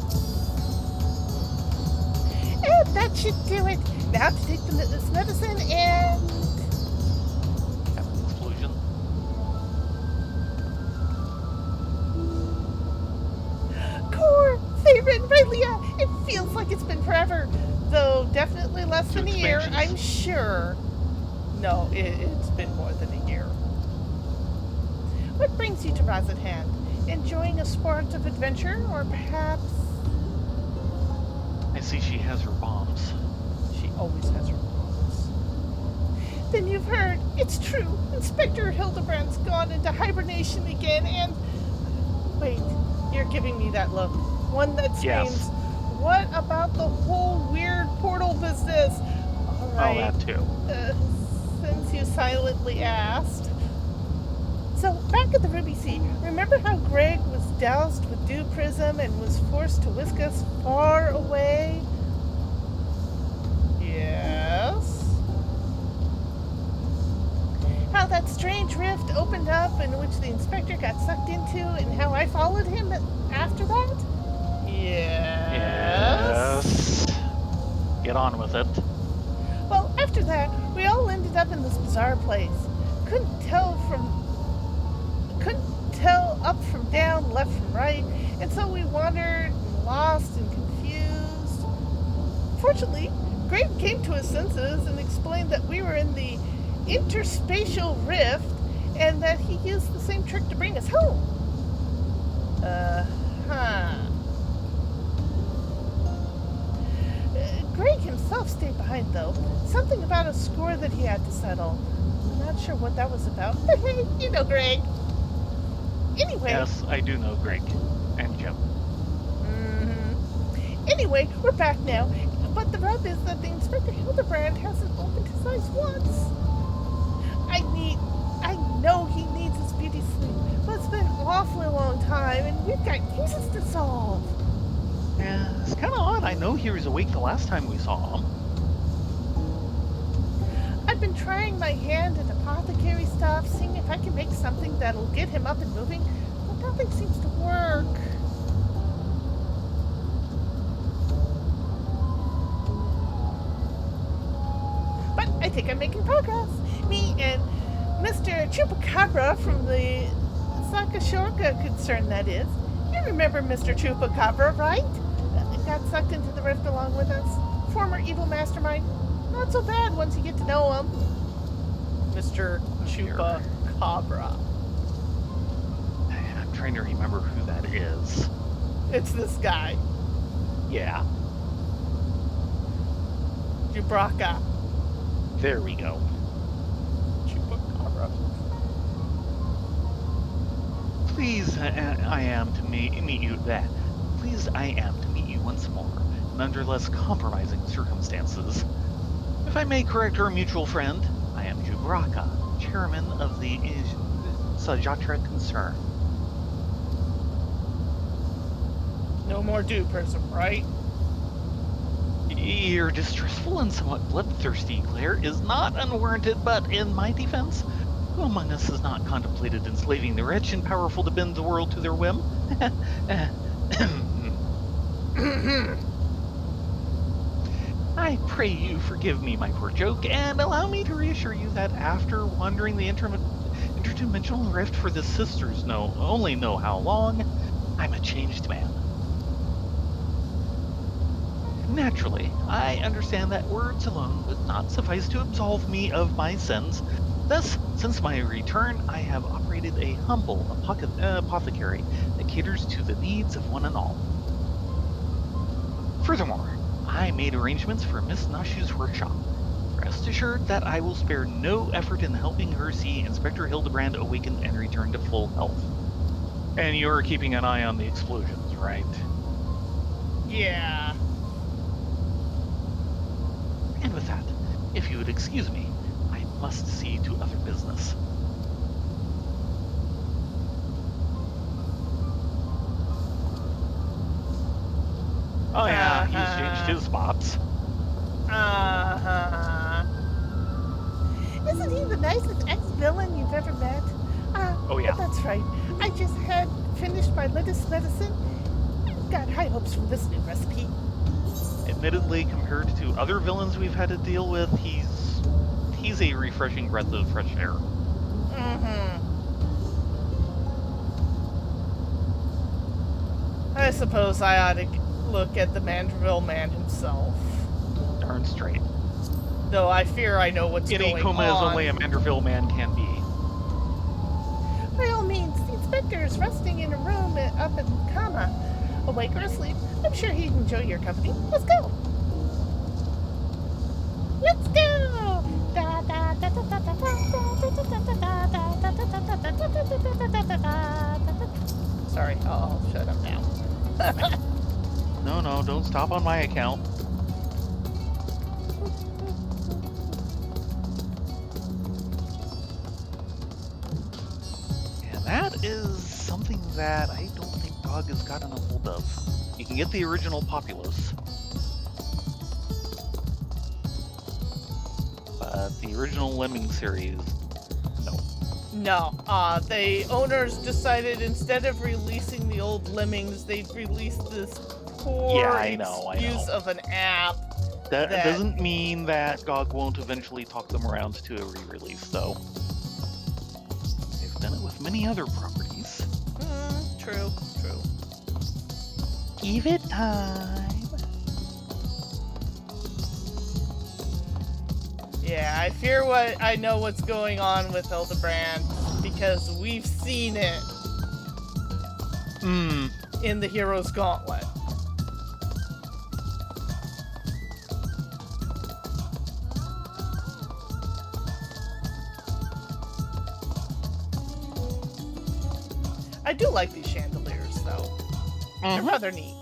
That should do it. Now to take this medicine and... Have an explosion. Core, Thayrin, Rylea. It feels like it's been forever. Though definitely less than a year, I'm sure. No, it's been more than a year. What brings you to Razathan? Enjoying a sport of adventure, or perhaps... I see she has her bombs. She always has her bombs. Then you've heard. It's true. Inspector Hildibrand's gone into hibernation again, and... Wait, you're giving me that look. One that screams, yes. What about the whole weird portal business? All right. Oh, that too. Since you silently asked. So, back at the Ruby Sea, remember how Greg was doused with dew prism and was forced to whisk us far away? Yes. How that strange rift opened up in which the inspector got sucked into, and how I followed him after that? Yes. Get on with it. Well, after that, we all ended up in this bizarre place. Couldn't tell up from down, left from right, and so we wandered and lost and confused. Fortunately, Greg came to his senses and explained that we were in the interspatial rift and that he used the same trick to bring us home. Greg himself stayed behind, though. Something about a score that he had to settle. I'm not sure what that was about, but hey, you know Greg. Anyway. Yes, I do know Greg. And Jim. Mm-hmm. Anyway, we're back now. But the rub is that the Inspector Hildibrand hasn't opened his eyes once. I know he needs his beauty sleep, but it's been an awfully long time, and we've got cases to solve. Yeah, it's kind of odd. I know he was awake the last time we saw him. I've been trying my hand at apothecary stuff, seeing if I can make something that'll get him up and moving, but nothing seems to work. But I think I'm making progress. Me and Mr. Chupacabra from the Sakashorka concern, that is. You remember Mr. Chupacabra, right? Got sucked into the rift along with us. Former evil mastermind. Not so bad once you get to know him. Mr. Chupacabra. I'm trying to remember who that is. It's this guy. Yeah. Jubraka. There we go. Chupacabra. Please, I am to meet you. Please, I am to meet you once more, and under less compromising circumstances. If I may correct our mutual friend, I am Jubraka, chairman of the Sajatra concern. No more due person, right? Your distressful and somewhat bloodthirsty glare is not unwarranted, but in my defense, who among us has not contemplated enslaving the rich and powerful to bend the world to their whim? I pray you forgive me my poor joke, and allow me to reassure you that after wandering the interdimensional rift for the sisters only know how long, I'm a changed man. Naturally, I understand that words alone would not suffice to absolve me of my sins. Thus, since my return, I have operated a humble apothecary that caters to the needs of one and all. Furthermore, I made arrangements for Miss Nashu's workshop. Rest assured that I will spare no effort in helping her see Inspector Hildibrand awaken and return to full health. And you're keeping an eye on the explosions, right? Yeah. And with that, if you would excuse me, I must see to other business. Oh yeah, he's changed his spots. Isn't he the nicest ex-villain you've ever met? Oh yeah. That's right. I just had finished my latest medicine. I've got high hopes from this new recipe. Admittedly, compared to other villains we've had to deal with, he's a refreshing breath of fresh air. I suppose I ought to look at the Mandeville man himself. Darn straight. Though I fear I know what's going on. In a coma as only a Mandeville man can be. By all means, the inspector is resting in a room up in Kama. Awake or asleep, I'm sure he'd enjoy your company. Let's go! Let's go! Sorry, I'll shut up now. No, don't stop on my account. And that is something that I don't think Dog has gotten a hold of. You can get the original Populous, but the original Lemming series, no. No, the owners decided instead of releasing the old Lemmings, they'd release this poor excuse of an app. That doesn't mean that GOG won't eventually talk them around to a re-release, though. They've done it with many other properties. True. Give it time. Yeah, I fear I know what's going on with Hildibrand because we've seen it in the Hero's Gauntlet. I do like these chandeliers, though. They're rather neat.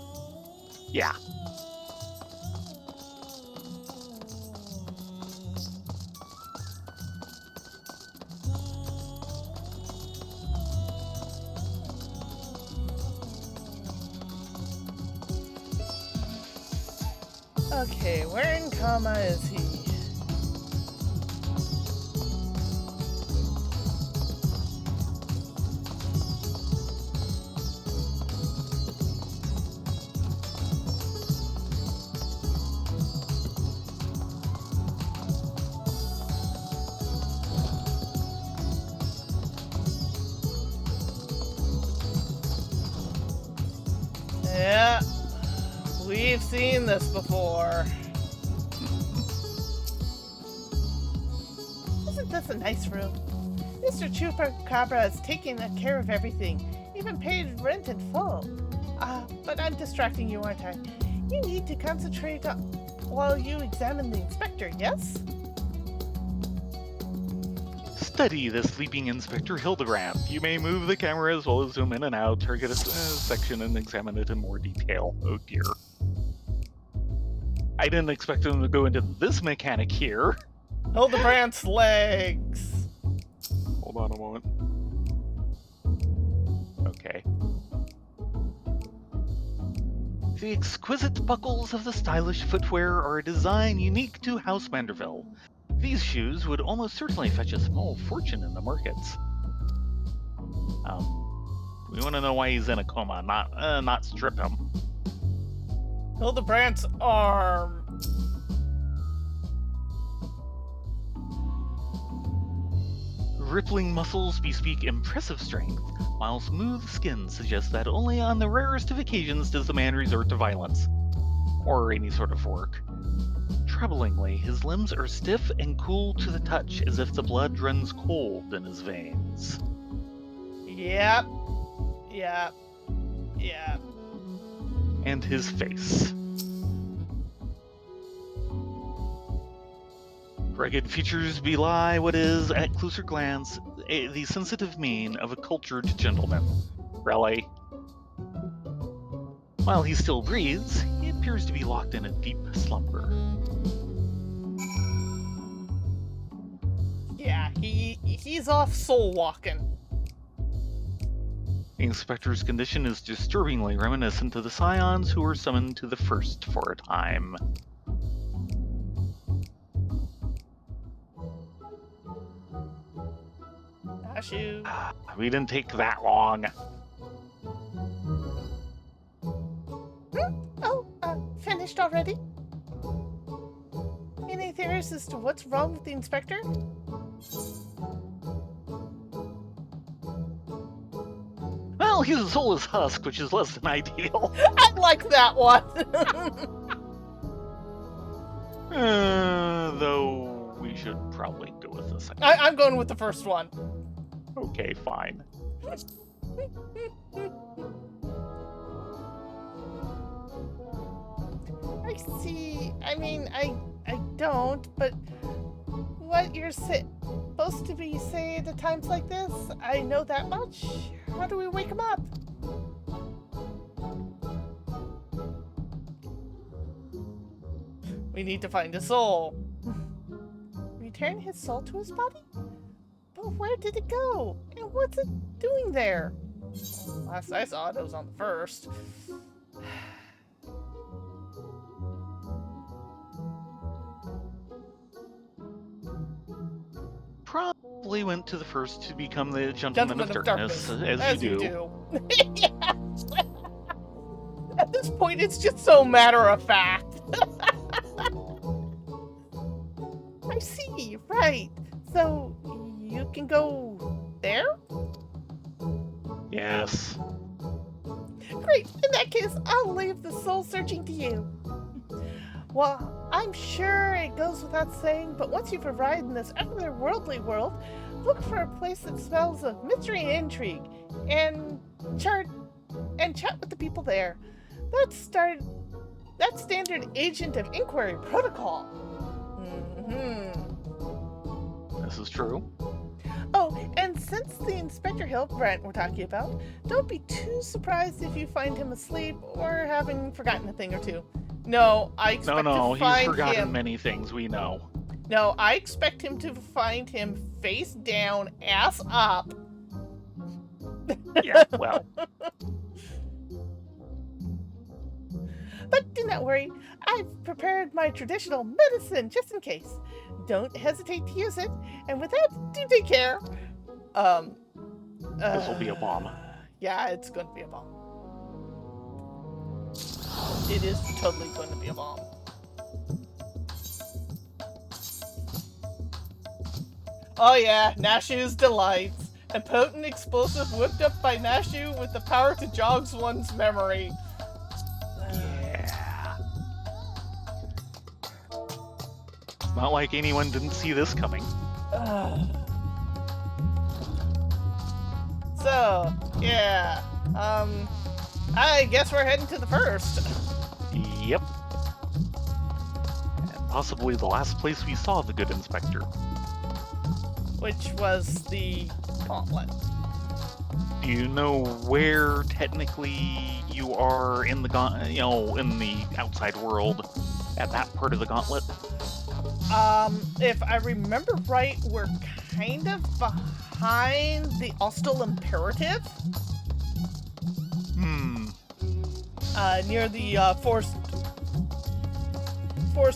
Yeah. Okay, where in Kama is he? Yeah, we've seen this before. Isn't this a nice room? Mr. Chupacabra is taking care of everything, even paid rent in full. But I'm distracting you, aren't I? You need to concentrate while you examine the inspector, yes? Study the sleeping Inspector Hildibrand. You may move the camera as well as zoom in and out, target a section, and examine it in more detail. Oh dear. I didn't expect them to go into this mechanic here. Hildibrand's legs. Hold on a moment. Okay. The exquisite buckles of the stylish footwear are a design unique to House Manderville. These shoes would almost certainly fetch a small fortune in the markets. We want to know why he's in a coma, not strip him. Hildibrand's arm. Rippling muscles bespeak impressive strength, while smooth skin suggests that only on the rarest of occasions does the man resort to violence. Or any sort of work. Troublingly, his limbs are stiff and cool to the touch, as if the blood runs cold in his veins. Yep. And his face. Rugged features belie what is, at closer glance, the sensitive mien of a cultured gentleman. Rylea. While he still breathes, he appears to be locked in a deep slumber. Yeah, he's off soul walking. The inspector's condition is disturbingly reminiscent of the scions who were summoned to the first for a time. Nashu. We didn't take that long. Finished already? Any theories as to what's wrong with the inspector? Well, his soul is husk, which is less than ideal. I like that one. Though we should probably go with the second. I'm going with the first one. Okay, fine. I see. I mean, I don't, but what you're supposed to be saying at times like this, I know that much. How do we wake him up? We need to find his soul. Return his soul to his body? But where did it go? And what's it doing there? Last I saw it, it was on the first. Probably went to the first to become the Gentleman of Darkness, as you do. Yes. At this point, it's just so matter of fact. I see, right. So, you can go there? Yes. Great, in that case, I'll leave the soul searching to you. Well, I'm sure it goes without saying, but once you've arrived in this otherworldly world, look for a place that smells of mystery and intrigue, and chat with the people there. That's standard agent of inquiry protocol. This is true. Oh, and since the Inspector Hildibrand we're talking about, don't be too surprised if you find him asleep or having forgotten a thing or two. No, I expect to find he's forgotten him. many things, we know. No, I expect him to find him face down, ass up. Yeah, well. But do not worry, I've prepared my traditional medicine just in case. Don't hesitate to use it, and with that, do take care. This will be a bomb. Yeah, it's going to be a bomb. It is totally going to be a bomb. Oh yeah, Nashu's delights. A potent explosive whipped up by Nashu with the power to jog one's memory. Yeah. Not like anyone didn't see this coming. So, yeah. I guess we're heading to the first. Yep. And possibly the last place we saw the good inspector. Which was the gauntlet. Do you know where technically you are in the in the outside world at that part of the gauntlet? If I remember right, we're kind of behind behind the Ostal Imperative. Near the Forest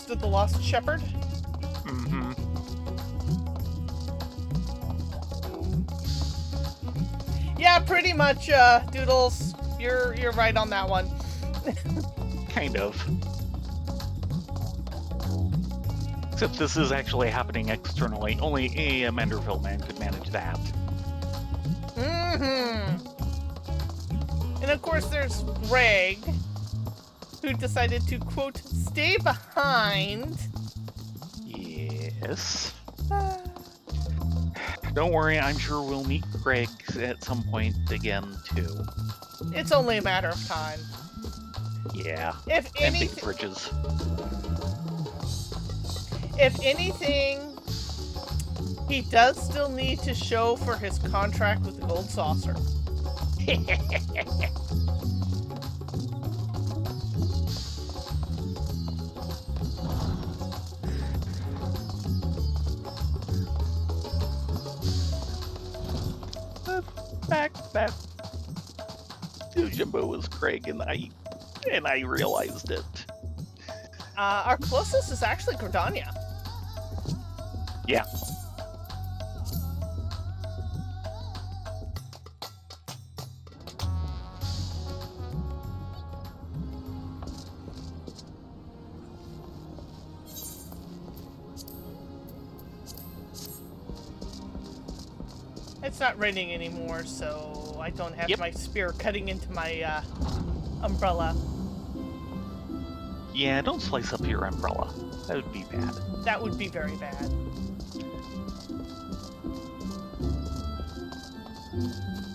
of the Lost Shepherd. Mm-hmm. Yeah, pretty much, Doodles. You're right on that one. Kind of. Except this is actually happening externally. Only a Manderville man could manage that. Mm-hmm. And of course there's Greg, who decided to, quote, stay behind. Yes. Don't worry, I'm sure we'll meet Greg at some point again, too. It's only a matter of time. Yeah. If And big anything, bridges. if anything, he does still need to show for his contract with the Gold Saucer. The fact that Jimbo was Craig and I realized it. Our closest is actually Gordania. Yeah. It's not raining anymore, so I don't have my spear cutting into my umbrella. Yeah, don't slice up your umbrella. That would be bad. That would be very bad.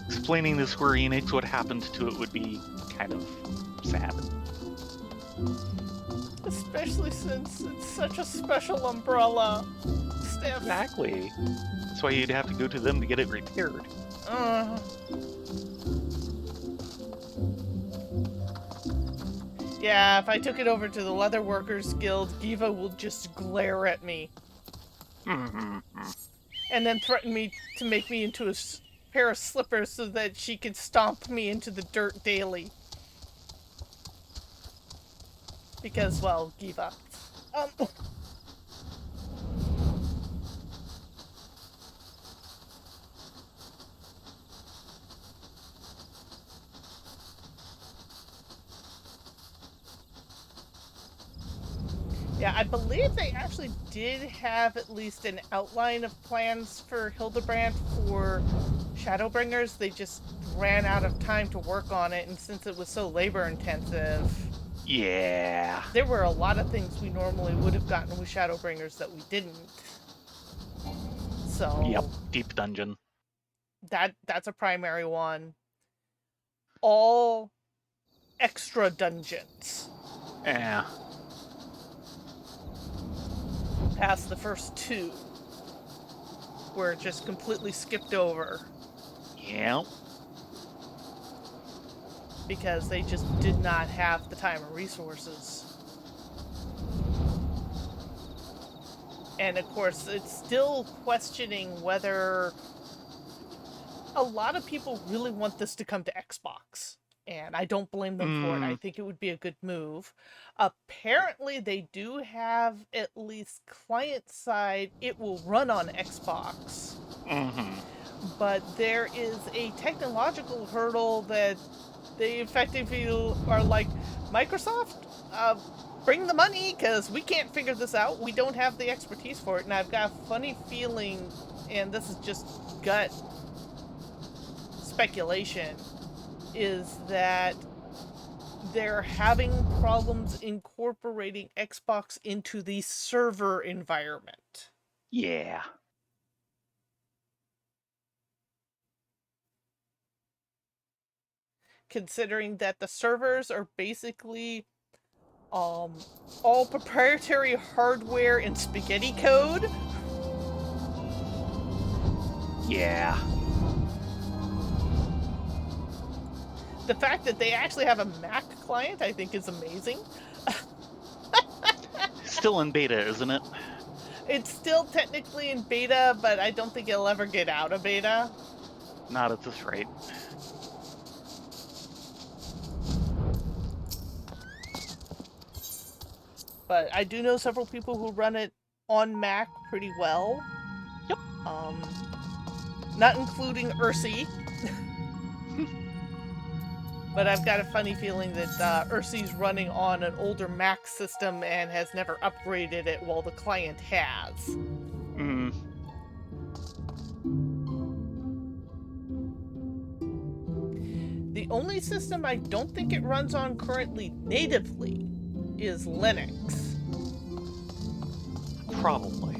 Explaining to Square Enix what happened to it would be kind of sad. Especially since it's such a special umbrella. Steph. Exactly. That's why you'd have to go to them to get it repaired. Yeah, if I took it over to the Leather Workers Guild, Giva will just glare at me. And then threaten me to make me into a pair of slippers so that she can stomp me into the dirt daily. Because, well, Giva. Yeah, I believe they actually did have at least an outline of plans for Hildibrand for Shadowbringers. They just ran out of time to work on it, and since it was so labor intensive, yeah, there were a lot of things we normally would have gotten with Shadowbringers that we didn't. So yep, deep dungeon. That's a primary one. All extra dungeons. Yeah. Past the first two, where it just completely skipped over. Yep. Because they just did not have the time or resources. And of course, it's still questioning whether a lot of people really want this to come to Xbox. And I don't blame them for it. I think it would be a good move. Apparently, they do have at least client side. It will run on Xbox. But there is a technological hurdle that they effectively are like, Microsoft, bring the money, because we can't figure this out. We don't have the expertise for it. And I've got a funny feeling, and this is just gut speculation, is that they're having problems incorporating Xbox into the server environment. Yeah. Considering that the servers are basically all proprietary hardware and spaghetti code. Yeah. The fact that they actually have a Mac client, I think, is amazing. Still in beta, isn't it? It's still technically in beta, but I don't think it'll ever get out of beta. Not at this rate. But I do know several people who run it on Mac pretty well. Yep. Not including Ursi. But I've got a funny feeling that Ursi's running on an older Mac system and has never upgraded it while the client has. Hmm. The only system I don't think it runs on currently natively is Linux. Probably.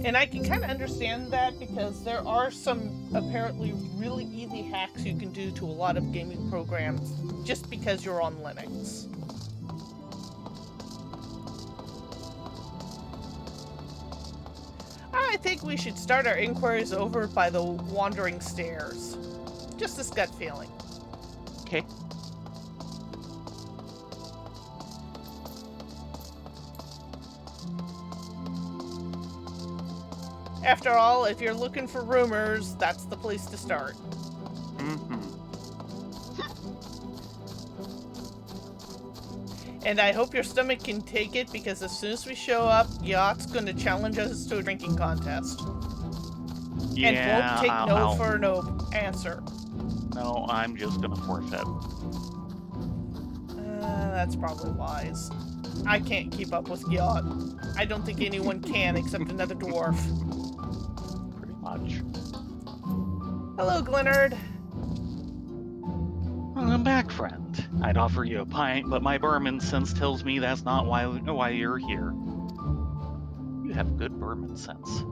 And I can kind of understand that because there are some apparently really easy hacks you can do to a lot of gaming programs just because you're on Linux. I think we should start our inquiries over by the wandering stairs. Just this gut feeling. Okay. After all, if you're looking for rumors, that's the place to start. Mm-hmm. And I hope your stomach can take it, because as soon as we show up, Yacht's going to challenge us to a drinking contest. Yeah, And won't take no for no answer. No, I'm just gonna forfeit. That's probably wise. I can't keep up with Yacht. I don't think anyone can except another dwarf. Pretty much. Hello, Glennard. Welcome back, friend. I'd offer you a pint, but my barman sense tells me that's not why you're here. You have good barman sense.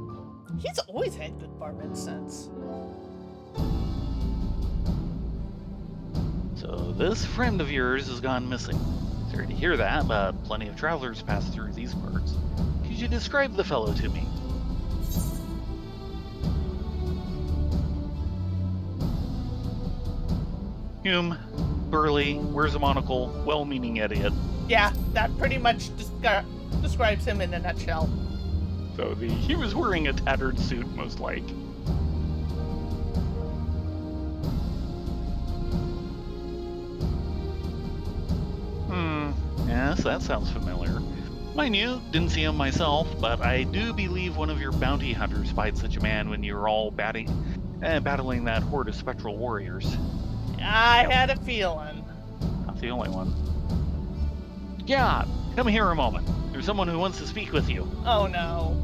He's always had good barman sense. So this friend of yours has gone missing. Sorry to hear that, but plenty of travelers pass through these parts. Could you describe the fellow to me? Hume, burly, wears a monocle, well-meaning idiot. Yeah, that pretty much describes him in a nutshell. So he was wearing a tattered suit, most like. Yes, that sounds familiar. Mind you, didn't see him myself, but I do believe one of your bounty hunters spied such a man when you were all battling that horde of spectral warriors. I had a feeling. Not the only one. Yeah, come here a moment. There's someone who wants to speak with you. Oh no.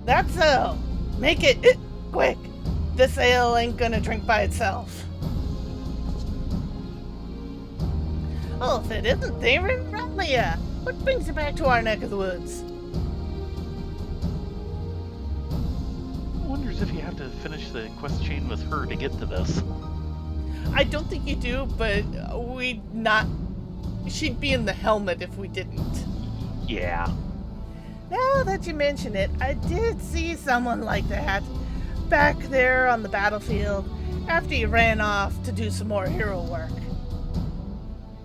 That's so. Make it quick. This ale ain't gonna drink by itself. Oh, if it isn't Thayrin, Rylea. What brings you back to our neck of the woods? Wonders if you have to finish the quest chain with her to get to this. I don't think you do, but she'd be in the helmet if we didn't. Yeah. Now that you mention it, I did see someone like that back there on the battlefield after you ran off to do some more hero work.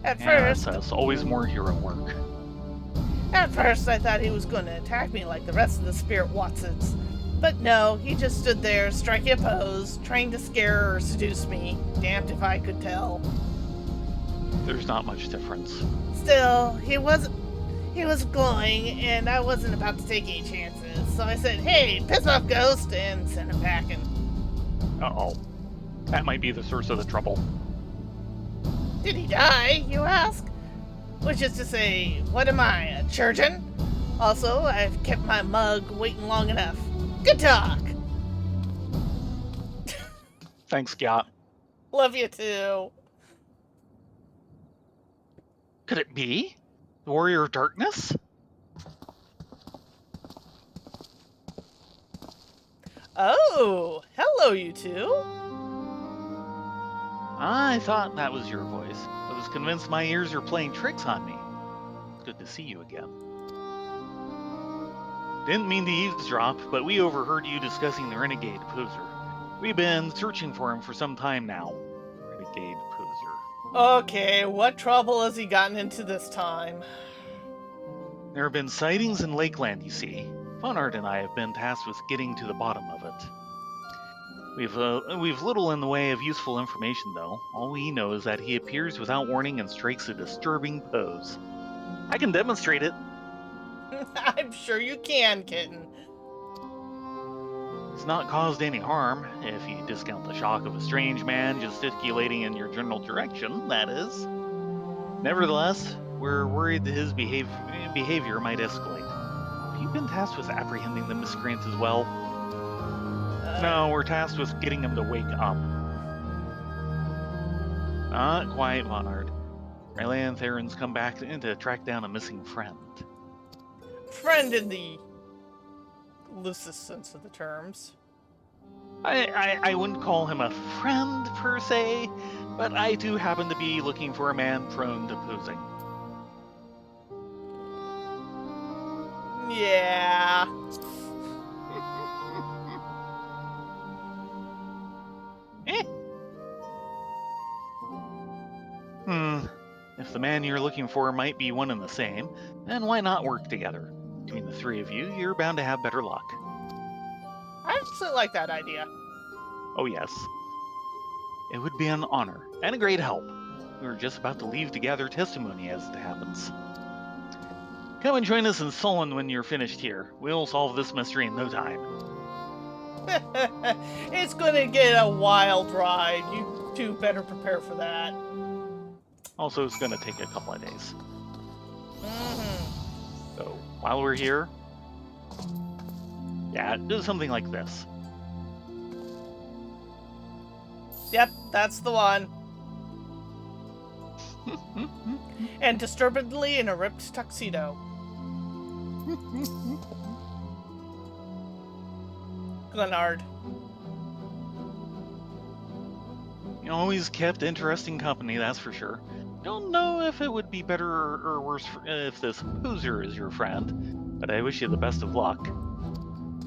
At first, that's always more hero work. At first, I thought he was going to attack me like the rest of the Spirit Watsons. But no, he just stood there, striking a pose, trying to scare or seduce me. Damned if I could tell. There's not much difference. Still, he was glowing, and I wasn't about to take any chances. So I said, hey, piss off, ghost, and sent him packing. Uh-oh. That might be the source of the trouble. Did he die, you ask? Which is to say, what am I, a churchin? Also, I've kept my mug waiting long enough. Good talk! Thanks, Gyat. Love you too. Could it be? The Warrior of Darkness? Oh, hello, you two. I thought that was your voice. I was convinced my ears were playing tricks on me. Good to see you again. Didn't mean to eavesdrop, but we overheard you discussing the renegade poser. We've been searching for him for some time now. Renegade poser. Okay, what trouble has he gotten into this time? There have been sightings in Lakeland, you see. Von Art and I have been tasked with getting to the bottom of it. We've little in the way of useful information, though. All we know is that he appears without warning and strikes a disturbing pose. I can demonstrate it. I'm sure you can, kitten. It's not caused any harm, if you discount the shock of a strange man gesticulating in your general direction, that is. Nevertheless, we're worried that his behavior might escalate. Have you been tasked with apprehending the miscreant as well? No, we're tasked with getting him to wake up. Not quite, Von Art. Rylea and Thayrin's come back to track down a missing friend. Friend in the loosest sense of the terms. I wouldn't call him a friend, per se, but I do happen to be looking for a man prone to posing. Yeah. If the man you're looking for might be one and the same, then why not work together? Between the three of you, you're bound to have better luck. I actually like that idea. Oh yes. It would be an honor, and a great help. We were just about to leave to gather testimony as it happens. Come and join us in Sullen when you're finished here. We'll solve this mystery in no time. It's gonna get a wild ride. You two better prepare for that. Also, it's gonna take a couple of days. Mm-hmm. So, while we're here, yeah, do something like this. Yep, that's the one. And disturbingly in a ripped tuxedo. Glenard. You always kept interesting company, that's for sure. Don't know if it would be better or worse if this poser is your friend, but I wish you the best of luck.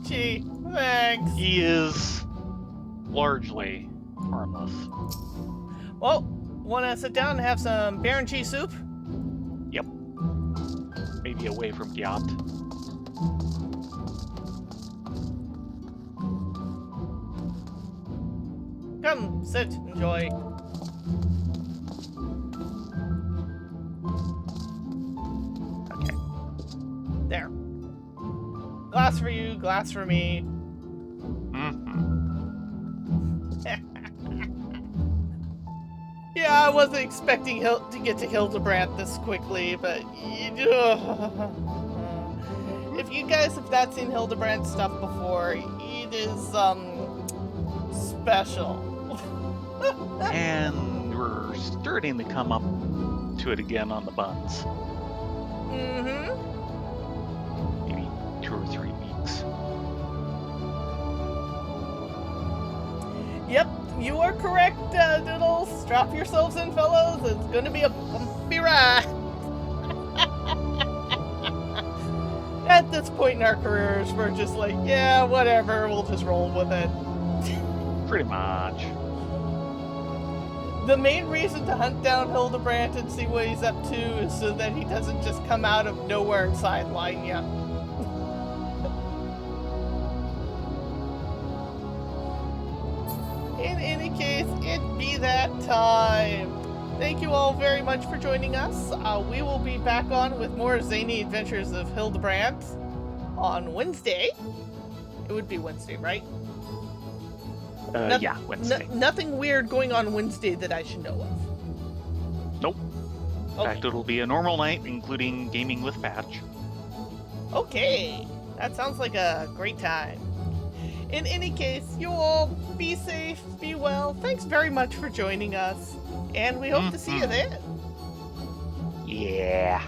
Gee, thanks. He is largely harmless. Well, wanna sit down and have some bear and cheese soup? Yep. Maybe away from Gyat. Come, sit, enjoy. Okay. There. Glass for you, glass for me. Yeah, I wasn't expecting to get to Hildibrand this quickly, but if you guys have not seen Hildibrand stuff before, it is special. And we're starting to come up to it again on the buns. Mm-hmm. Maybe 2 or 3 weeks. Yep, you are correct, Doodles. Strap yourselves in, fellows. It's gonna be a bumpy ride. At this point in our careers, we're just like, yeah, whatever, we'll just roll with it. Pretty much. The main reason to hunt down Hildibrand and see what he's up to is so that he doesn't just come out of nowhere and sideline you. In any case, it be that time. Thank you all very much for joining us. We will be back on with more zany adventures of Hildibrand on Wednesday. It would be Wednesday, right? Yeah, Wednesday. Nothing weird going on Wednesday that I should know of. Nope. In fact, it'll be a normal night, including gaming with Patch. Okay, that sounds like a great time. In any case, you all be safe, be well. Thanks very much for joining us, and we hope to see you then. Yeah.